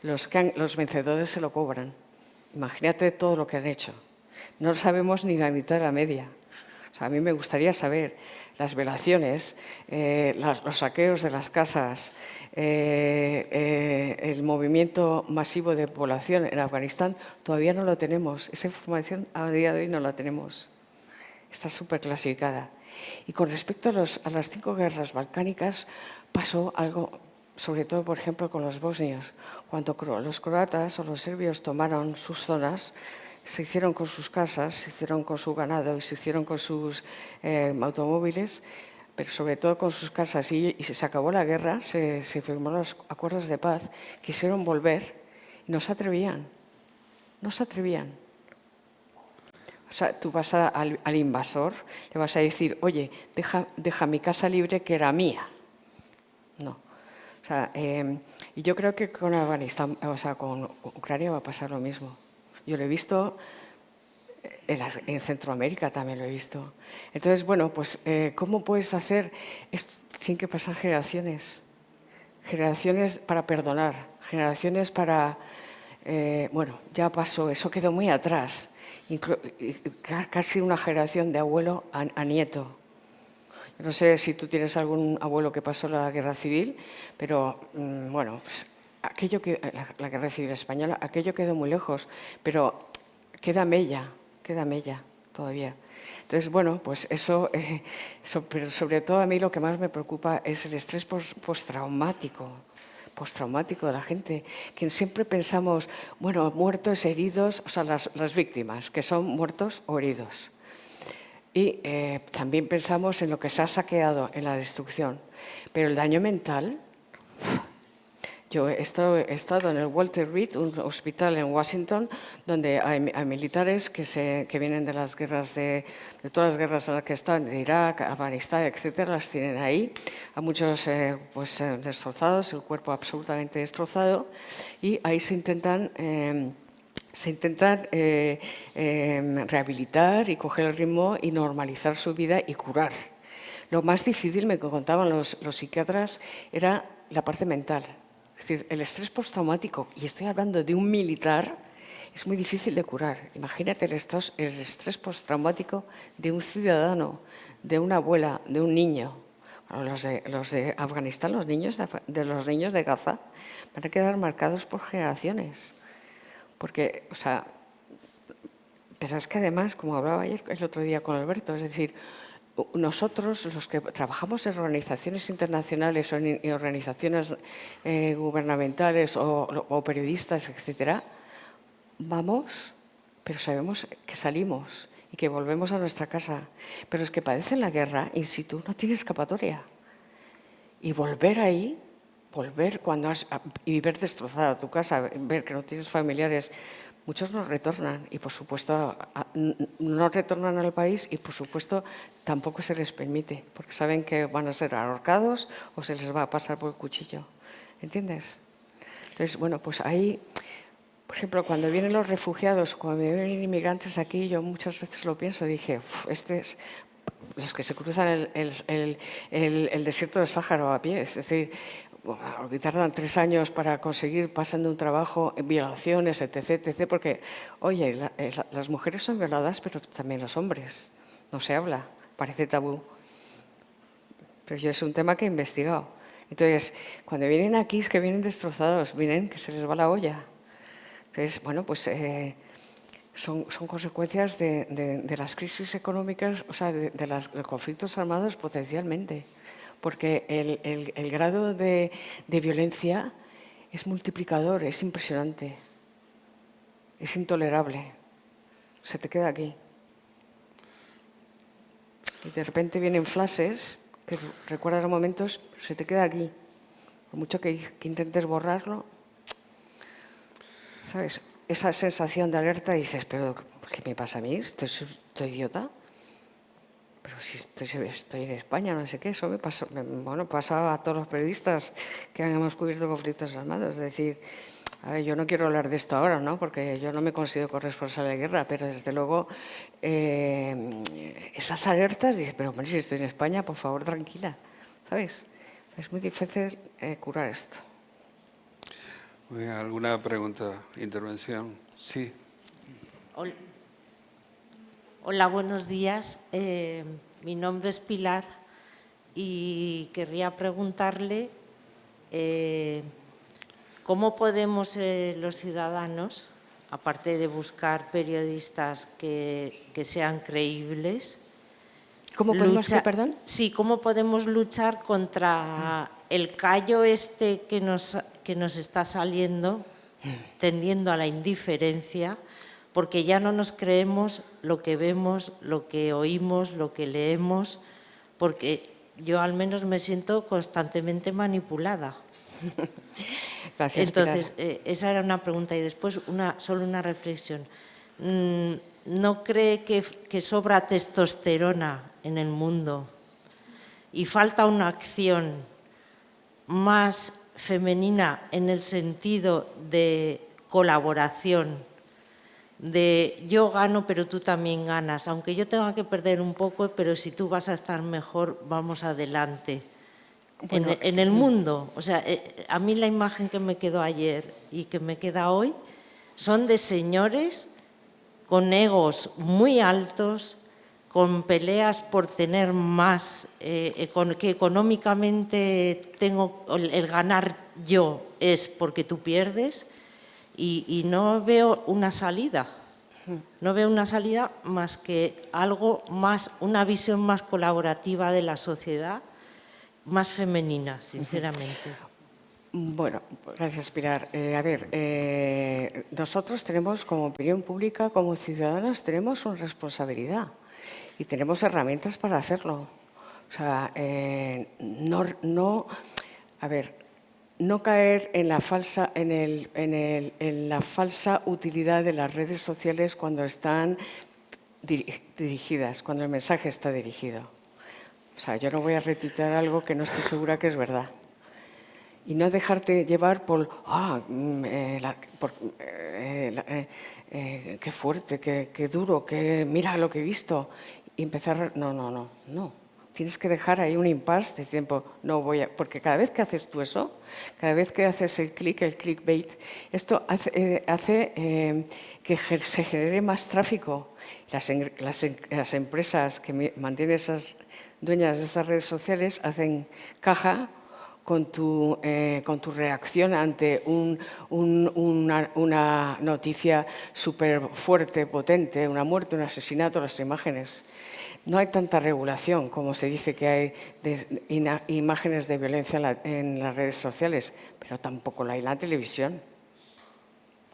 los vencedores se lo cobran. Imagínate todo lo que han hecho. No sabemos ni la mitad de la media. O sea, a mí me gustaría saber las violaciones, los saqueos de las casas, el movimiento masivo de población en Afganistán, todavía no lo tenemos. Esa información a día de hoy no la tenemos. Está súper clasificada. Y con respecto a las 5 guerras balcánicas, pasó algo, sobre todo, por ejemplo, con los bosnios. Cuando los croatas o los serbios tomaron sus zonas, se hicieron con sus casas, se hicieron con su ganado y se hicieron con sus automóviles, pero sobre todo con sus casas. Y se acabó la guerra, se firmaron los acuerdos de paz, quisieron volver y no se atrevían. No se atrevían. O sea, tú vas al invasor, le vas a decir, oye, deja mi casa libre que era mía. No. O sea, y yo creo que con Afganistán, o sea, con Ucrania va a pasar lo mismo. Yo lo he visto en Centroamérica, también lo he visto. Entonces, bueno, pues, ¿cómo puedes hacer esto? Tienen que pasar generaciones. Generaciones para perdonar, generaciones para... bueno, ya pasó, eso quedó muy atrás. Casi una generación de abuelo a nieto. No sé si tú tienes algún abuelo que pasó la guerra civil, pero bueno, pues la guerra civil española, aquello quedó muy lejos, pero queda mella todavía. Entonces, bueno, pues eso, pero sobre todo a mí lo que más me preocupa es el estrés postraumático de la gente, que siempre pensamos, bueno, muertos, heridos, o sea, las víctimas, que son muertos o heridos. Y también pensamos en lo que se ha saqueado, en la destrucción. Pero el daño mental... Yo he estado en el Walter Reed, un hospital en Washington, donde hay militares que vienen de las guerras, de todas las guerras en las que están, de Irak, Afganistán, etcétera, las tienen ahí. Hay muchos destrozados, el cuerpo absolutamente destrozado, y ahí se intentan rehabilitar y coger el ritmo y normalizar su vida y curar. Lo más difícil, me contaban los psiquiatras, era la parte mental. Es decir, el estrés postraumático, y estoy hablando de un militar, es muy difícil de curar. Imagínate el estrés postraumático de un ciudadano, de una abuela, de un niño. Bueno, los de Afganistán, los niños de Gaza, van a quedar marcados por generaciones. Porque, o sea, pero es que además, como hablaba ayer el otro día con Alberto, es decir, nosotros, los que trabajamos en organizaciones internacionales o en organizaciones gubernamentales o periodistas, etcétera, vamos, pero sabemos que salimos y que volvemos a nuestra casa. Pero los que padecen la guerra, in situ, no tienen escapatoria. Y volver ahí, y ver destrozada tu casa, ver que no tienes familiares, muchos no retornan y, por supuesto, no retornan al país y, por supuesto, tampoco se les permite, porque saben que van a ser ahorcados o se les va a pasar por el cuchillo. ¿Entiendes? Entonces, bueno, pues ahí, por ejemplo, cuando vienen los refugiados, cuando vienen inmigrantes aquí, yo muchas veces lo pienso, dije, los que se cruzan el desierto del Sáhara a pie, es decir, que tardan 3 años para conseguir, pasan de un trabajo, violaciones, etc., porque, oye, las mujeres son violadas, pero también los hombres. No se habla, parece tabú. Pero yo es un tema que he investigado. Entonces, cuando vienen aquí es que vienen destrozados, vienen que se les va la olla. Entonces, bueno, pues son consecuencias de las crisis económicas, o sea, de los conflictos armados potencialmente. Porque el grado de violencia es multiplicador, es impresionante, es intolerable, se te queda aquí. Y de repente vienen flashes que recuerdas los momentos, pero se te queda aquí. Por mucho que intentes borrarlo, ¿sabes? Esa sensación de alerta, dices, pero ¿qué me pasa a mí? ¿Estoy idiota? Pero si estoy en España, no sé qué, eso me pasó, pasa a todos los periodistas que hemos cubierto conflictos armados. Es decir, a ver, yo no quiero hablar de esto ahora, ¿no? Porque yo no me considero corresponsal de guerra, pero desde luego esas alertas, dices, pero bueno, si estoy en España, por favor, tranquila, ¿sabes? Es muy difícil curar esto. Muy bien, ¿alguna pregunta, intervención? Sí. Hola, buenos días. Mi nombre es Pilar y querría preguntarle ¿cómo podemos los ciudadanos, aparte de buscar periodistas que sean creíbles, ¿Cómo podemos qué, perdón? Sí, ¿cómo podemos luchar contra el callo este que nos está saliendo, tendiendo a la indiferencia, porque ya no nos creemos lo que vemos, lo que oímos, lo que leemos, porque yo al menos me siento constantemente manipulada. Gracias, Entonces, Pilar. esa era una pregunta. Y después solo una reflexión. ¿No cree que sobra testosterona en el mundo y falta una acción más femenina en el sentido de colaboración, de yo gano pero tú también ganas, aunque yo tenga que perder un poco, pero si tú vas a estar mejor, vamos adelante? Bueno, en el mundo, o sea, a mí la imagen que me quedó ayer y que me queda hoy son de señores con egos muy altos, con peleas por tener más, que económicamente tengo el ganar yo es porque tú pierdes, y no veo una salida. No veo una salida más que algo más, una visión más colaborativa de la sociedad, más femenina, sinceramente. Bueno, gracias, Pilar. A ver, nosotros tenemos como opinión pública, como ciudadanos, tenemos una responsabilidad y tenemos herramientas para hacerlo. O sea, no caer en la falsa, en la falsa utilidad de las redes sociales cuando están dirigidas, cuando el mensaje está dirigido. O sea, yo no voy a retuitear algo que no estoy segura que es verdad. Y no dejarte llevar por, qué fuerte, qué duro, mira lo que he visto. Y empezar, no. Tienes que dejar ahí un impasse de tiempo. Porque cada vez que haces tú eso, cada vez que haces el clickbait, esto hace que se genere más tráfico. Las empresas que mantienen esas dueñas de esas redes sociales hacen caja con tu reacción ante una noticia súper fuerte, potente, una muerte, un asesinato, las imágenes. No hay tanta regulación como se dice que hay de imágenes de violencia en las redes sociales, pero tampoco la hay en la televisión.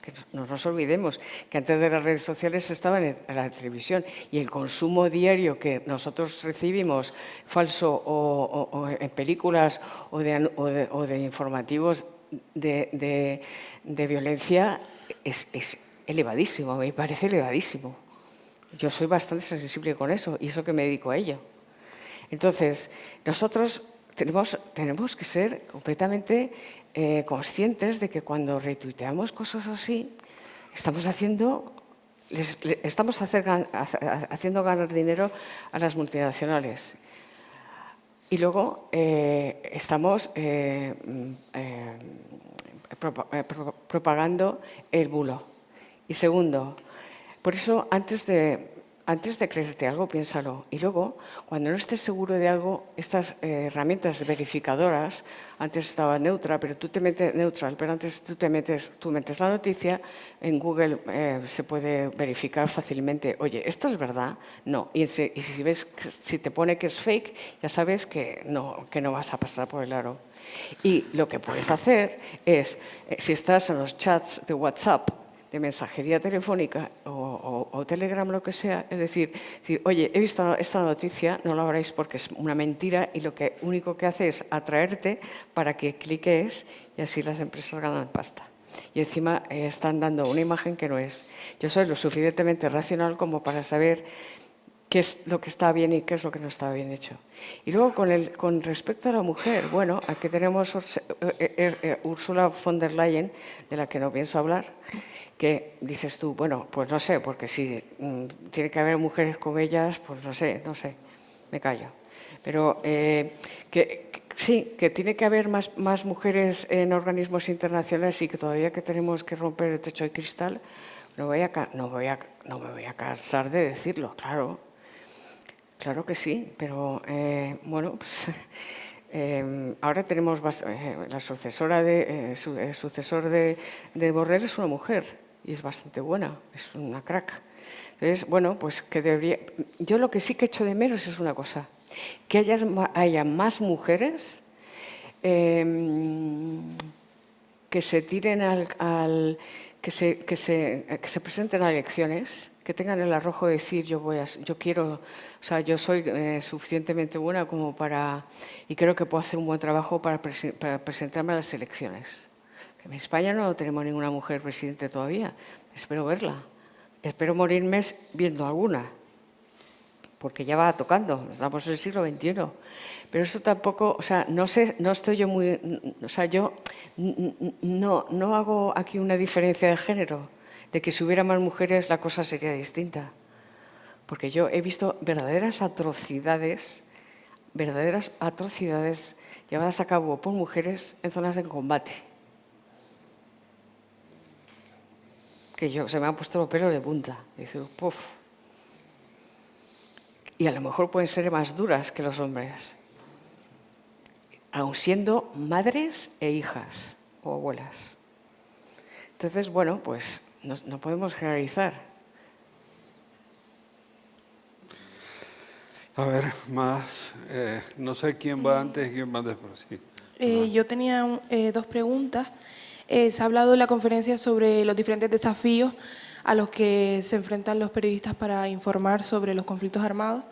Que no nos olvidemos que antes de las redes sociales estaba en la televisión, y el consumo diario que nosotros recibimos falso o en películas o de informativos de violencia es elevadísimo, me parece elevadísimo. Yo soy bastante sensible con eso, y eso que me dedico a ello. Entonces, nosotros tenemos que ser completamente conscientes de que cuando retuiteamos cosas así, estamos haciendo ganar dinero a las multinacionales. Y luego estamos propagando el bulo. Y segundo, por eso antes de creerte algo, piénsalo. Y luego, cuando no estés seguro de algo, estas herramientas verificadoras, antes estaba Neutral, pero tú te metes tú metes la noticia, en Google se puede verificar fácilmente, oye, ¿esto es verdad? No. Y si te pone que es fake, ya sabes que no vas a pasar por el aro. Y lo que puedes hacer es, si estás en los chats de WhatsApp, de mensajería telefónica o Telegram, lo que sea, es decir, oye, he visto esta noticia, no lo abráis porque es una mentira, y lo único que hace es atraerte para que cliques, y así las empresas ganan pasta. Y encima están dando una imagen que no es. Yo soy lo suficientemente racional como para saber qué es lo que está bien y qué es lo que no está bien hecho. Y luego, con respecto a la mujer, bueno, aquí tenemos Ursula von der Leyen, de la que no pienso hablar, que dices tú, bueno, pues no sé, porque si tiene que haber mujeres como ellas, pues no sé, me callo. Pero sí, que tiene que haber más mujeres en organismos internacionales, y que todavía que tenemos que romper el techo de cristal, no me voy a cansar de decirlo, claro que sí, pero bueno, pues Ahora tenemos la sucesora el sucesor de Borrell es una mujer y es bastante buena, es una crack. Entonces, bueno, pues que debería... Yo lo que sí que echo de menos es una cosa, que haya más mujeres que se tiren que se presenten a elecciones, que tengan el arrojo de decir yo quiero, o sea, yo soy suficientemente buena como para, y creo que puedo hacer un buen trabajo para presentarme a las elecciones. En España no tenemos ninguna mujer presidente todavía, espero verla, espero morirme viendo alguna, porque ya va tocando, estamos en el siglo XXI. Pero eso tampoco, o sea, no estoy yo muy, o sea, yo no hago aquí una diferencia de género, de que si hubiera más mujeres la cosa sería distinta. Porque yo he visto verdaderas atrocidades llevadas a cabo por mujeres en zonas de combate. Que se me han puesto los pelos de punta. Y digo, ¡puf! Y a lo mejor pueden ser más duras que los hombres, aun siendo madres e hijas o abuelas. Entonces, bueno, pues no podemos generalizar. A ver, más, no sé quién va antes y quién va después. Sí. Yo tenía dos preguntas. Se ha hablado en la conferencia sobre los diferentes desafíos a los que se enfrentan los periodistas para informar sobre los conflictos armados,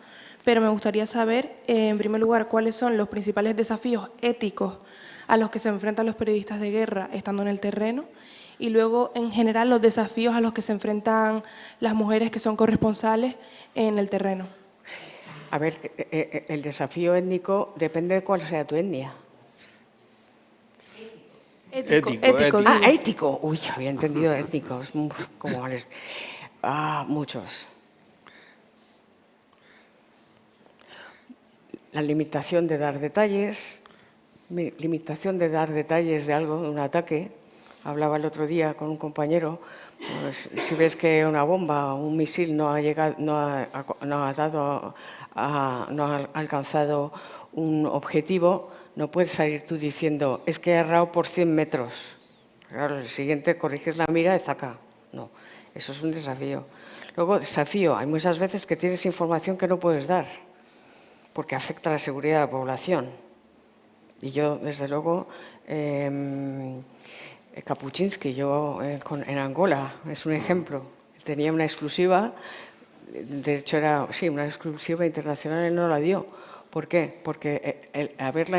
pero me gustaría saber, en primer lugar, cuáles son los principales desafíos éticos a los que se enfrentan los periodistas de guerra estando en el terreno, y luego, en general, los desafíos a los que se enfrentan las mujeres que son corresponsales en el terreno. A ver, el desafío étnico depende de cuál sea tu etnia. Ético. Ah, ético. Uy, había entendido étnicos. ¿Cómo vales? Muchos. La limitación de dar detalles, de algo, de un ataque. Hablaba el otro día con un compañero, pues, si ves que una bomba o un misil no ha alcanzado un objetivo, no puedes salir tú diciendo, es que he errado por 100 metros. Claro, el siguiente corriges la mira y zaca. No, eso es un desafío. Luego, desafío, hay muchas veces que tienes información que no puedes dar, porque afecta a la seguridad de la población. Y yo, desde luego, Kapuczynski, en Angola, es un ejemplo. Tenía una exclusiva, de hecho era, sí, una exclusiva internacional, él no la dio. ¿Por qué? Porque haber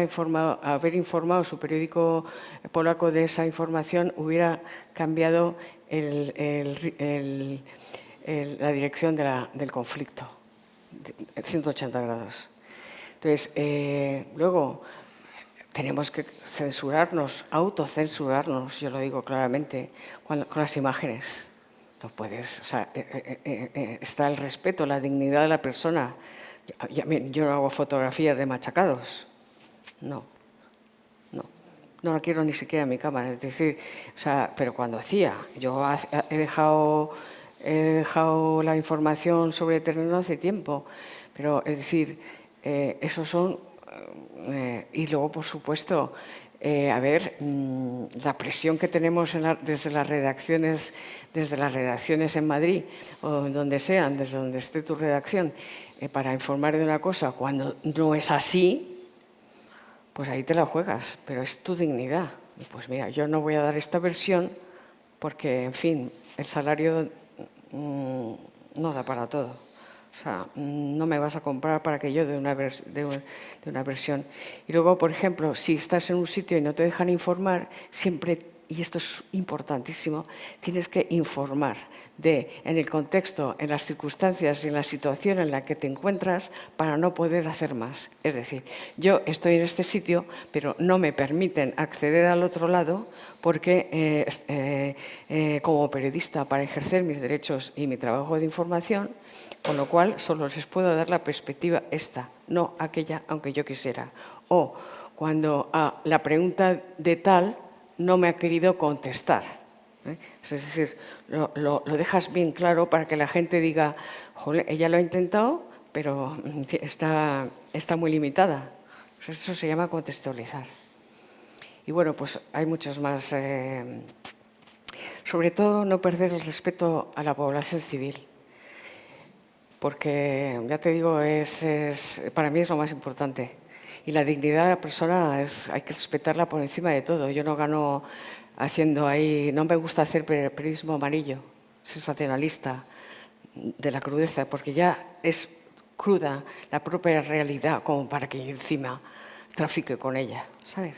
informado su periódico polaco de esa información hubiera cambiado la dirección del conflicto, 180 grados. Entonces, luego, tenemos que autocensurarnos, yo lo digo claramente, con las imágenes. No puedes, o sea, está el respeto, la dignidad de la persona. Yo no hago fotografías de machacados, no la quiero ni siquiera en mi cámara, es decir, o sea, pero cuando yo he dejado la información sobre el terreno hace tiempo, pero es decir, esos son, y luego por supuesto, la presión que tenemos desde las redacciones en Madrid o donde sean, desde donde esté tu redacción, para informar de una cosa cuando no es así, pues ahí te la juegas, pero es tu dignidad. Y pues mira, yo no voy a dar esta versión porque, en fin, el salario no da para todo. O sea, no me vas a comprar para que yo dé una versión. Y luego, por ejemplo, si estás en un sitio y no te dejan informar, siempre, y esto es importantísimo, tienes que informar en el contexto, en las circunstancias y en la situación en la que te encuentras para no poder hacer más. Es decir, yo estoy en este sitio, pero no me permiten acceder al otro lado porque como periodista, para ejercer mis derechos y mi trabajo de información, con lo cual solo les puedo dar la perspectiva esta, no aquella, aunque yo quisiera. O cuando la pregunta de tal no me ha querido contestar. Es decir, lo dejas bien claro para que la gente diga, joder, ella lo ha intentado, pero está muy limitada. Pues eso se llama contextualizar. Y bueno, pues hay muchos más. Sobre todo, no perder el respeto a la población civil. Porque, ya te digo, para mí es lo más importante. Y la dignidad de la persona hay que respetarla por encima de todo. Yo no gano haciendo ahí, no me gusta hacer periodismo amarillo, sensacionalista, de la crudeza, porque ya es cruda la propia realidad como para que yo encima trafique con ella, ¿sabes?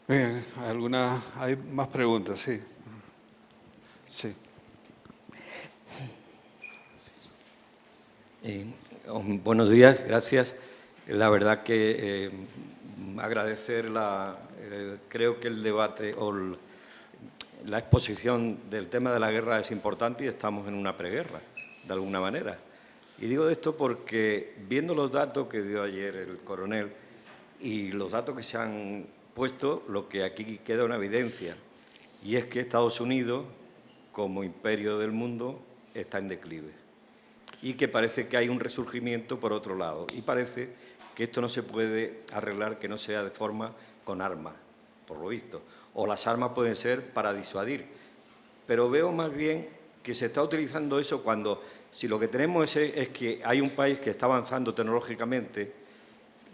Bien, hay más preguntas, sí. Sí. Buenos días, gracias. La verdad que agradecer creo que el debate o la exposición del tema de la guerra es importante y estamos en una preguerra, de alguna manera. Y digo esto porque viendo los datos que dio ayer el coronel y los datos que se han puesto, lo que aquí queda una evidencia, y es que Estados Unidos, como imperio del mundo, está en declive. Y que parece que hay un resurgimiento por otro lado. Y parece que esto no se puede arreglar que no sea de forma con armas, por lo visto. O las armas pueden ser para disuadir. Pero veo más bien que se está utilizando eso cuando, si lo que tenemos es que hay un país que está avanzando tecnológicamente,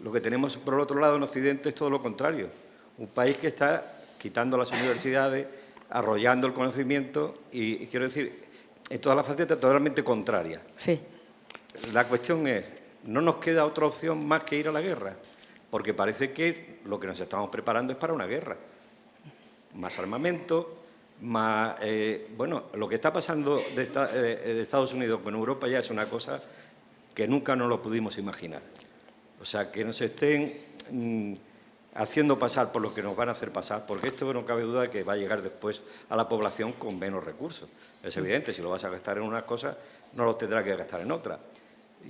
lo que tenemos por el otro lado en Occidente es todo lo contrario. Un país que está quitando las universidades, arrollando el conocimiento y quiero decir, en todas las facetas totalmente contrarias. Sí. La cuestión es, ¿no nos queda otra opción más que ir a la guerra? Porque parece que lo que nos estamos preparando es para una guerra. Más armamento, más... bueno, lo que está pasando de Estados Unidos con Europa ya es una cosa que nunca nos lo pudimos imaginar. O sea, que nos estén haciendo pasar por lo que nos van a hacer pasar, porque esto no cabe duda de que va a llegar después a la población con menos recursos. Es evidente, si lo vas a gastar en unas cosas, no lo tendrás que gastar en otras.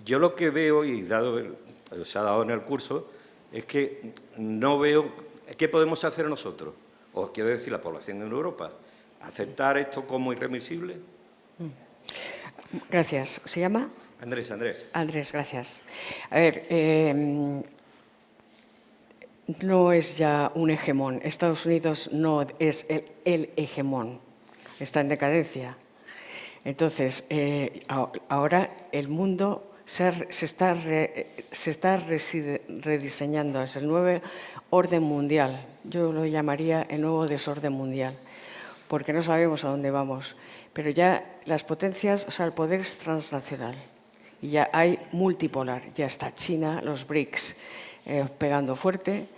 Yo lo que veo, y se ha dado en el curso, es que no veo qué podemos hacer nosotros, o quiero decir la población en Europa, aceptar esto como irreversible. Gracias. ¿Se llama? Andrés. Andrés, gracias. A ver, no es ya un hegemón. Estados Unidos no es el hegemón. Está en decadencia. Entonces, ahora el mundo se está rediseñando. Es el nuevo orden mundial. Yo lo llamaría el nuevo desorden mundial, porque no sabemos a dónde vamos. Pero ya las potencias, o sea, el poder es transnacional. Y ya hay multipolar. Ya está China, los BRICS pegando fuerte,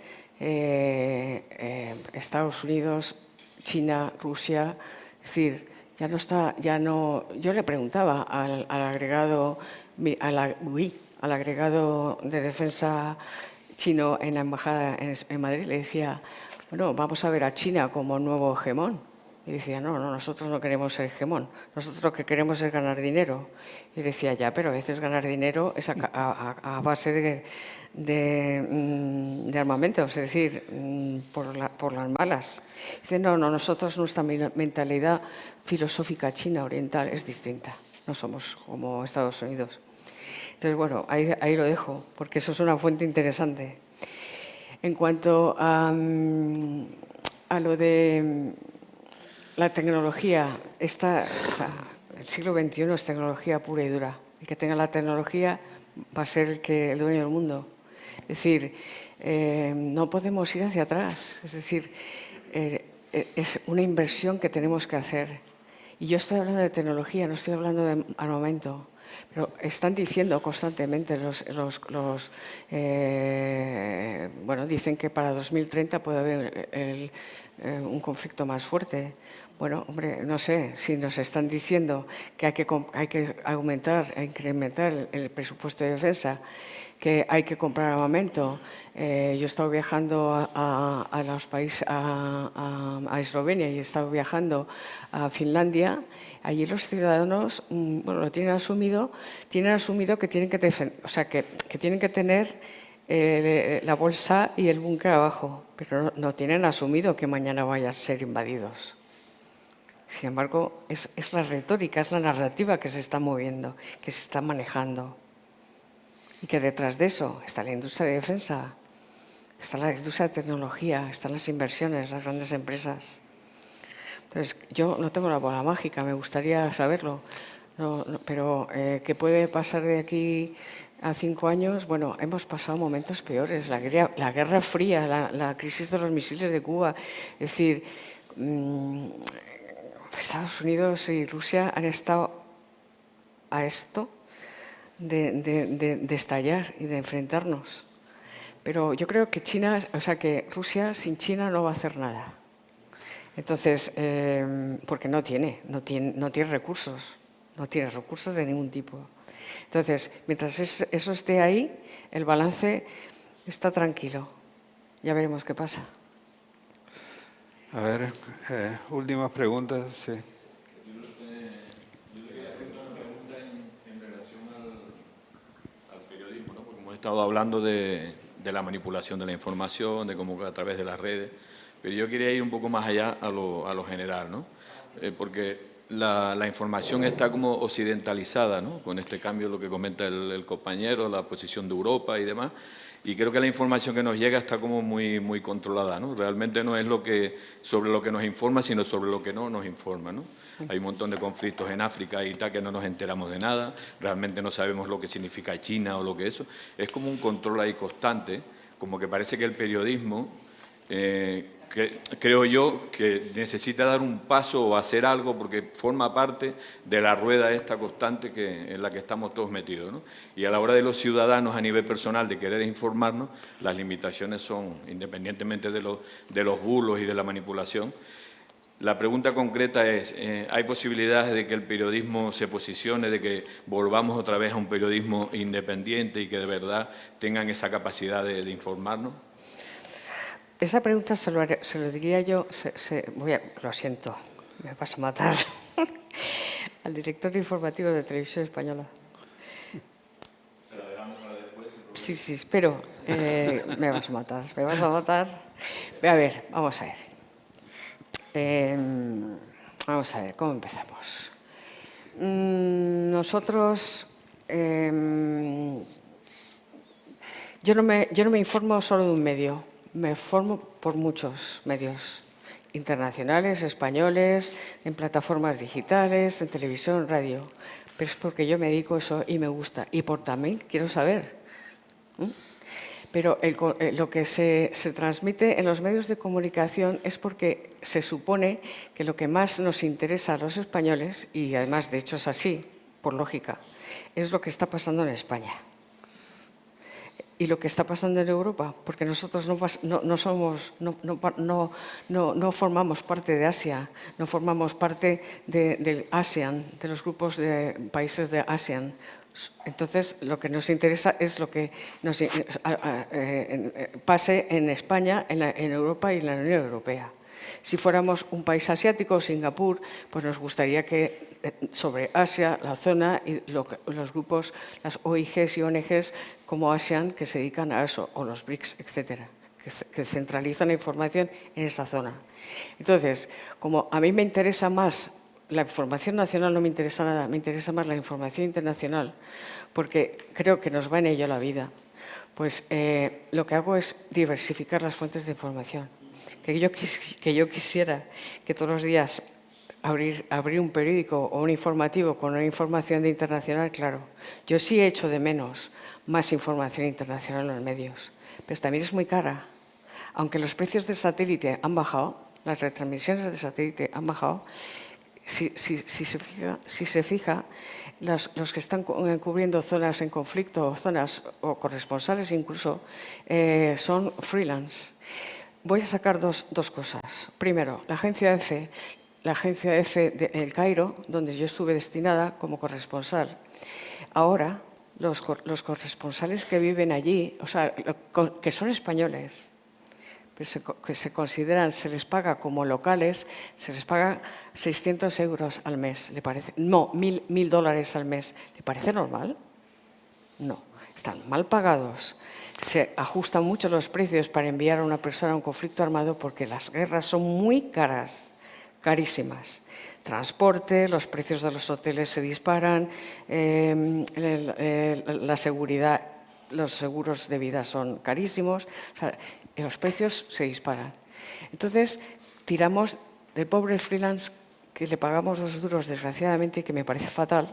Estados Unidos, China, Rusia. Es decir, yo le preguntaba al agregado de defensa chino en la embajada en Madrid, le decía, bueno, vamos a ver a China como nuevo hegemón. Y decía, no, nosotros no queremos ser hegemón, nosotros lo que queremos es ganar dinero. Y decía, ya, pero a veces ganar dinero es a base de armamentos, es decir, por las malas. Dice, no, nosotros nuestra mentalidad filosófica china oriental es distinta, no somos como Estados Unidos. Entonces, bueno, ahí lo dejo, porque eso es una fuente interesante. En cuanto a lo de la tecnología, el siglo XXI es tecnología pura y dura. El que tenga la tecnología va a ser el dueño del mundo. Es decir, no podemos ir hacia atrás. Es decir, es una inversión que tenemos que hacer. Y yo estoy hablando de tecnología, no estoy hablando de armamento. Pero están diciendo constantemente bueno, dicen que para 2030 puede haber un conflicto más fuerte. Bueno, hombre, no sé, si nos están diciendo que hay que aumentar e incrementar el presupuesto de defensa, que hay que comprar armamento. Yo he estado viajando a los países, a Eslovenia, y he estado viajando a Finlandia. Allí los ciudadanos, bueno, lo tienen asumido que tienen que o sea, que tienen que tener la bolsa y el búnker abajo, pero no tienen asumido que mañana vayan a ser invadidos. Sin embargo, es la retórica, es la narrativa que se está moviendo, que se está manejando. y que detrás de eso está la industria de defensa, está la industria de tecnología, están las inversiones, las grandes empresas. Entonces, yo no tengo la bola mágica, me gustaría saberlo, pero ¿qué puede pasar de aquí a 5 años? Bueno, hemos pasado momentos peores, la Guerra Fría, la crisis de los misiles de Cuba. Es decir, Estados Unidos y Rusia han estado a esto de estallar y de enfrentarnos. Pero yo creo que que Rusia sin China no va a hacer nada. Entonces, porque no tiene recursos, no tiene recursos de ningún tipo. Entonces, mientras eso esté ahí, el balance está tranquilo. Ya veremos qué pasa. A ver, últimas preguntas, sí. Hemos estado hablando de la manipulación de la información, de cómo a través de las redes, pero yo quería ir un poco más allá a lo general, ¿no? Porque la información está como occidentalizada, ¿no? Con este cambio, lo que comenta el compañero, la posición de Europa y demás, y creo que la información que nos llega está como muy controlada, ¿no? Realmente no es sobre lo que nos informa, sino sobre lo que no nos informa, ¿no? Hay un montón de conflictos en África y tal que no nos enteramos de nada, realmente no sabemos lo que significa China o lo que eso. Es como un control ahí constante, como que parece que el periodismo, creo yo, que necesita dar un paso o hacer algo porque forma parte de la rueda esta constante en la que estamos todos metidos, ¿no? Y a la hora de los ciudadanos a nivel personal de querer informarnos, las limitaciones son, independientemente de los bulos y de la manipulación. La pregunta concreta es, ¿hay posibilidades de que el periodismo se posicione, de que volvamos otra vez a un periodismo independiente y que de verdad tengan esa capacidad de informarnos? Esa pregunta se lo diría yo, lo siento, me vas a matar, al director informativo de Televisión Española. ¿Se la dejamos para después? Sí, espero. Me vas a matar. A ver, vamos a ver. Vamos a ver, ¿cómo empezamos? Nosotros... yo no me informo solo de un medio. Me formo por muchos medios internacionales, españoles, en plataformas digitales, en televisión, radio. Pero es porque yo me dedico a eso y me gusta. Y también quiero saber. Pero lo que se transmite en los medios de comunicación es porque se supone que lo que más nos interesa a los españoles, y además de hecho es así, por lógica, es lo que está pasando en España. Y lo que está pasando en Europa, porque nosotros no formamos parte de Asia, no formamos parte del ASEAN, de los grupos de países de ASEAN. Entonces, lo que nos interesa es lo que pase en España, en Europa y en la Unión Europea. Si fuéramos un país asiático, Singapur, pues nos gustaría que sobre Asia, la zona y los grupos, las OIGs y ONGs como ASEAN que se dedican a eso, o los BRICS, etcétera, que centralizan la información en esa zona. Entonces, como a mí me interesa más la información nacional, no me interesa nada, me interesa más la información internacional, porque creo que nos va en ello la vida, pues lo que hago es diversificar las fuentes de información. Que yo quisiera que todos los días abrir un periódico o un informativo con una información de internacional, claro. Yo sí echo de menos más información internacional en los medios, pero también es muy cara. Aunque los precios de satélite han bajado, las retransmisiones de satélite han bajado, si se fija, los que están cubriendo zonas en conflicto, zonas o corresponsales incluso, son freelance. Voy a sacar dos cosas. Primero, la agencia EFE de El Cairo, donde yo estuve destinada como corresponsal. Ahora, los corresponsales que viven allí, o sea, que son españoles, que se consideran, se les paga como locales, se les paga 600 euros al mes, ¿le parece? No, $1.000 al mes. ¿Le parece normal? No, están mal pagados. Se ajustan mucho los precios para enviar a una persona a un conflicto armado porque las guerras son muy caras, carísimas. Transporte, los precios de los hoteles se disparan, la seguridad los seguros de vida son carísimos, o sea, los precios se disparan. Entonces, tiramos del pobre freelance que le pagamos los duros, desgraciadamente, y que me parece fatal.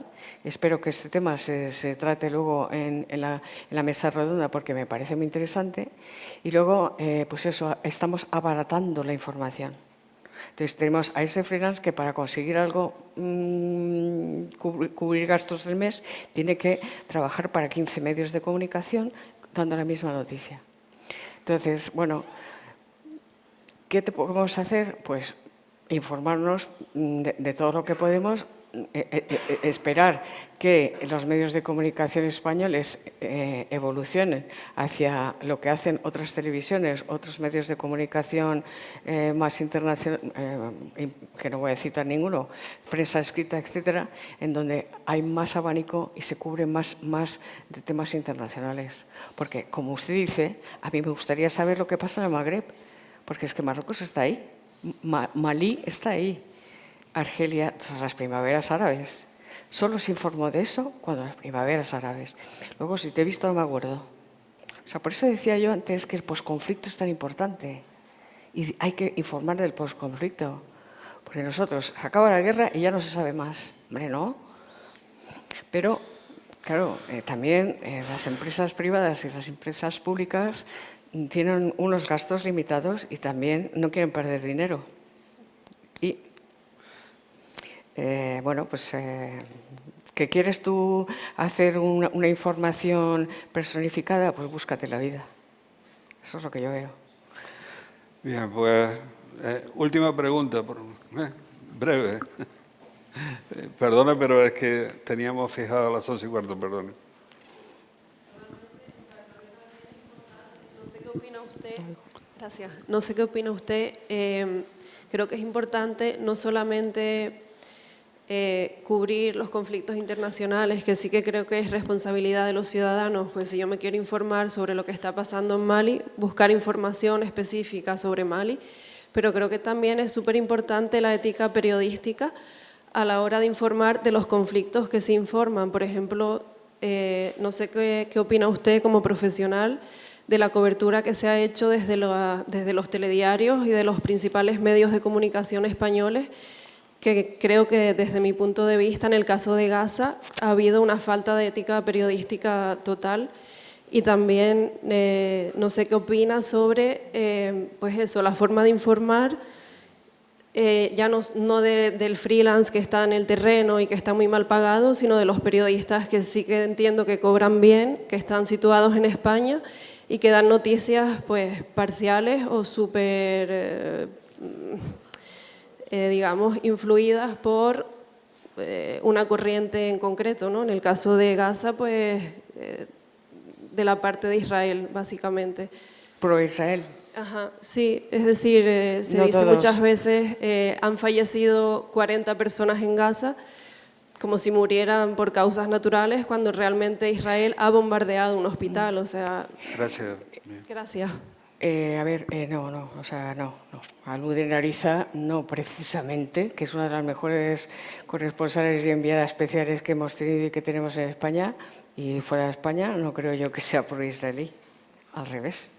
Espero que este tema se trate luego en la mesa redonda, porque me parece muy interesante. Y luego, pues eso, estamos abaratando la información. Entonces, tenemos a ese freelance que para conseguir algo, cubrir gastos del mes, tiene que trabajar para 15 medios de comunicación dando la misma noticia. Entonces, bueno, ¿qué podemos hacer? Pues informarnos de todo lo que podemos, esperar que los medios de comunicación españoles evolucionen hacia lo que hacen otras televisiones, otros medios de comunicación más internacionales, que no voy a citar ninguno, prensa escrita, etcétera, en donde hay más abanico y se cubre más de temas internacionales. Porque, como usted dice, a mí me gustaría saber lo que pasa en el Magreb, porque es que Marruecos está ahí. Malí está ahí, Argelia, las primaveras árabes. Solo se informó de eso cuando las primaveras árabes. Luego, si te he visto, no me acuerdo. O sea, por eso decía yo antes que el posconflicto es tan importante. Y hay que informar del posconflicto. Porque nosotros, se acaba la guerra y ya no se sabe más. Hombre, ¿no? Pero, claro, también las empresas privadas y las empresas públicas tienen unos gastos limitados y también no quieren perder dinero. Y, bueno, pues, ¿qué quieres tú hacer una información personificada? Pues búscate la vida. Eso es lo que yo veo. Bien, pues, última pregunta, breve. Perdone, pero es que teníamos fijado a las 11:15, perdone. Gracias. No sé qué opina usted. Creo que es importante no solamente cubrir los conflictos internacionales, que sí que creo que es responsabilidad de los ciudadanos, pues si yo me quiero informar sobre lo que está pasando en Mali, buscar información específica sobre Mali, pero creo que también es súper importante la ética periodística a la hora de informar de los conflictos que se informan. Por ejemplo, no sé qué opina usted como profesional de la cobertura que se ha hecho desde los telediarios y de los principales medios de comunicación españoles, que creo que desde mi punto de vista, en el caso de Gaza, ha habido una falta de ética periodística total. Y también no sé qué opina sobre pues eso, la forma de informar, ya no del freelance que está en el terreno y que está muy mal pagado, sino de los periodistas que sí que entiendo que cobran bien, que están situados en España y que dan noticias pues parciales o súper, digamos, influidas por una corriente en concreto, ¿no? En el caso de Gaza, pues de la parte de Israel, básicamente. Pro-Israel. Ajá, sí, es decir, se dice muchas veces, han fallecido 40 personas en Gaza, como si murieran por causas naturales, cuando realmente Israel ha bombardeado un hospital, o sea... Gracias. Gracias. A ver, no. Almudena Ariza, no precisamente, que es una de las mejores corresponsales y enviadas especiales que hemos tenido y que tenemos en España, y fuera de España no creo yo que sea pro-israelí, al revés.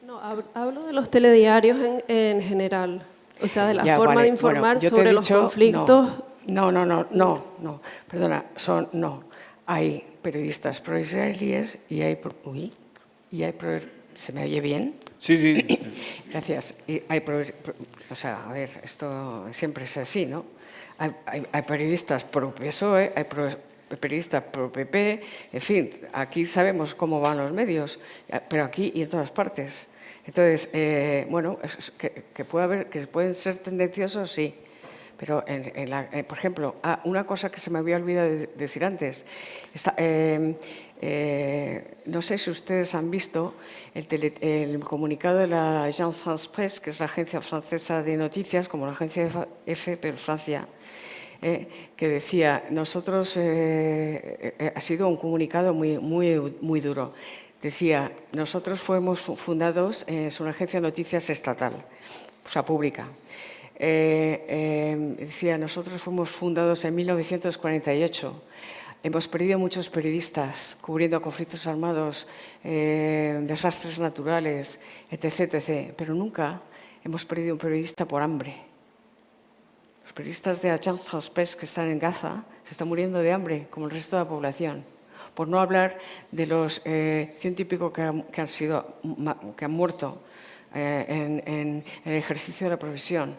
No, hablo de los telediarios en general. O sea, de la forma de informar sobre los conflictos. No. Perdona, hay periodistas pro-israelíes y hay ¿se me oye bien? Sí. Gracias. Y o sea, a ver, esto siempre es así, ¿no? Hay periodistas pro-PSOE, hay periodistas pro-PP, en fin, aquí sabemos cómo van los medios, pero aquí y en todas partes. Entonces, bueno, que pueden ser tendenciosos, sí. Pero, por ejemplo, una cosa que se me había olvidado decir antes. No sé si ustedes han visto el comunicado de la Agence France Presse, que es la agencia francesa de noticias, como la agencia EFE, pero Francia, que decía, ha sido un comunicado muy duro. Decía, nosotros fuimos fundados, es una agencia de noticias estatal, o sea, pública. Decía, nosotros fuimos fundados en 1948. Hemos perdido muchos periodistas cubriendo conflictos armados, desastres naturales, etc., etc., pero nunca hemos perdido un periodista por hambre. Los periodistas de Agence France que están en Gaza se están muriendo de hambre, como el resto de la población. Por no hablar de los 100 y pico que han muerto en el ejercicio de la profesión.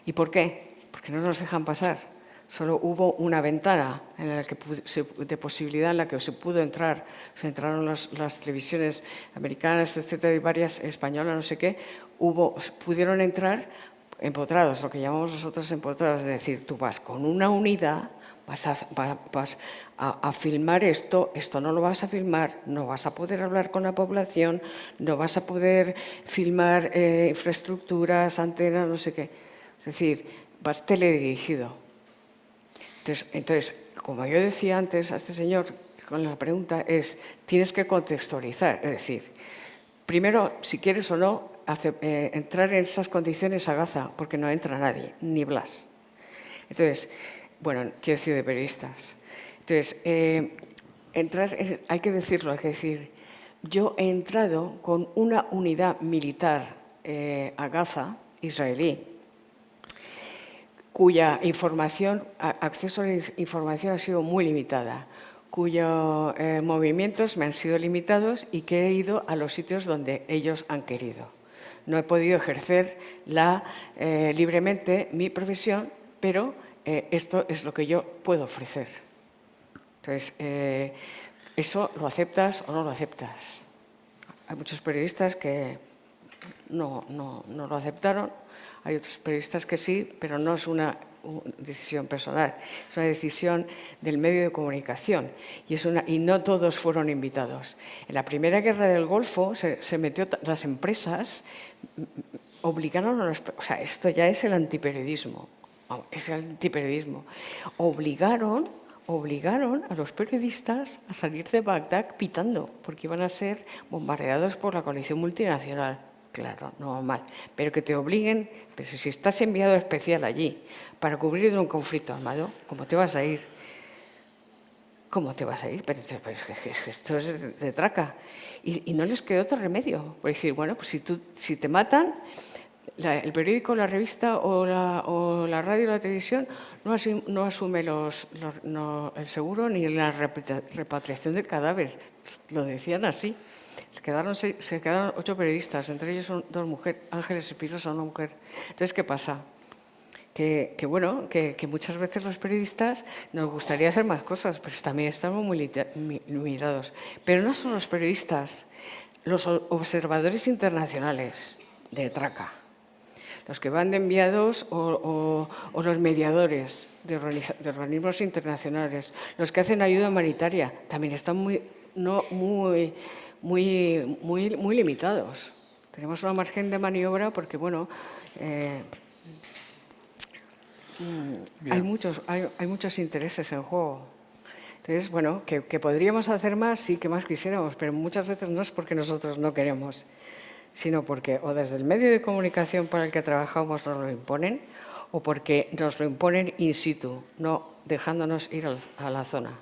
¿Y por qué? Porque no nos dejan pasar. Solo hubo una ventana de posibilidad en la que se pudo entrar. Se entraron las televisiones americanas, etcétera, y varias españolas, no sé qué. Pudieron entrar empotrados, lo que llamamos nosotros empotrados. Es decir, tú vas con una unidad, vas a filmar esto no lo vas a filmar, no vas a poder hablar con la población, no vas a poder filmar infraestructuras, antenas, no sé qué. Es decir, vas teledirigido. Entonces, como yo decía antes a este señor con la pregunta, tienes que contextualizar. Es decir, primero, si quieres o no, entrar en esas condiciones a Gaza, porque no entra nadie, ni Blas. Entonces, bueno, quiero decir de periodistas. Entonces, hay que decirlo, hay que decir, yo he entrado con una unidad militar a Gaza, israelí, cuya acceso a la información ha sido muy limitada, cuyos movimientos me han sido limitados y que he ido a los sitios donde ellos han querido. No he podido ejercer libremente mi profesión, pero esto es lo que yo puedo ofrecer. Entonces, ¿eso lo aceptas o no lo aceptas? Hay muchos periodistas que no lo aceptaron. Hay otros periodistas que sí, pero no es una decisión personal, es una decisión del medio de comunicación y no todos fueron invitados. En la primera guerra del Golfo las empresas obligaron a los... O sea, esto ya es el antiperiodismo. Es el antiperiodismo. Obligaron a los periodistas a salir de Bagdad pitando, porque iban a ser bombardeados por la coalición multinacional. Claro, no mal. Pero que te obliguen, pero si estás enviado especial allí para cubrir un conflicto armado, ¿cómo te vas a ir? ¿Cómo te vas a ir? Pero esto es de traca. Y no les quedó otro remedio. Por decir, bueno, pues si te matan, el periódico, la revista o la radio o la televisión no asume el seguro ni la repatriación del cadáver. Lo decían así. Se quedaron 8 periodistas, entre ellos 2 mujeres, Ángeles Espinosa, una mujer. Entonces, ¿qué pasa? Que muchas veces los periodistas nos gustaría hacer más cosas, pero también estamos muy limitados. Pero no son los periodistas, los observadores internacionales de traca, los que van de enviados o los mediadores de organismos internacionales, los que hacen ayuda humanitaria, también están muy limitados. Tenemos una margen de maniobra porque, bueno, hay muchos intereses en juego. Entonces, bueno, que podríamos hacer más, sí, que más quisiéramos, pero muchas veces no es porque nosotros no queremos, sino porque o desde el medio de comunicación para el que trabajamos nos lo imponen o porque nos lo imponen in situ, no dejándonos ir a la zona.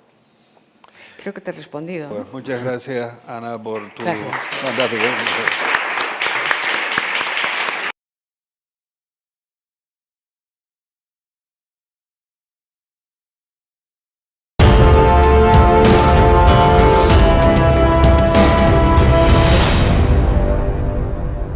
Creo que te he respondido. Pues muchas gracias, Ana, por tu Gracias. fantástico.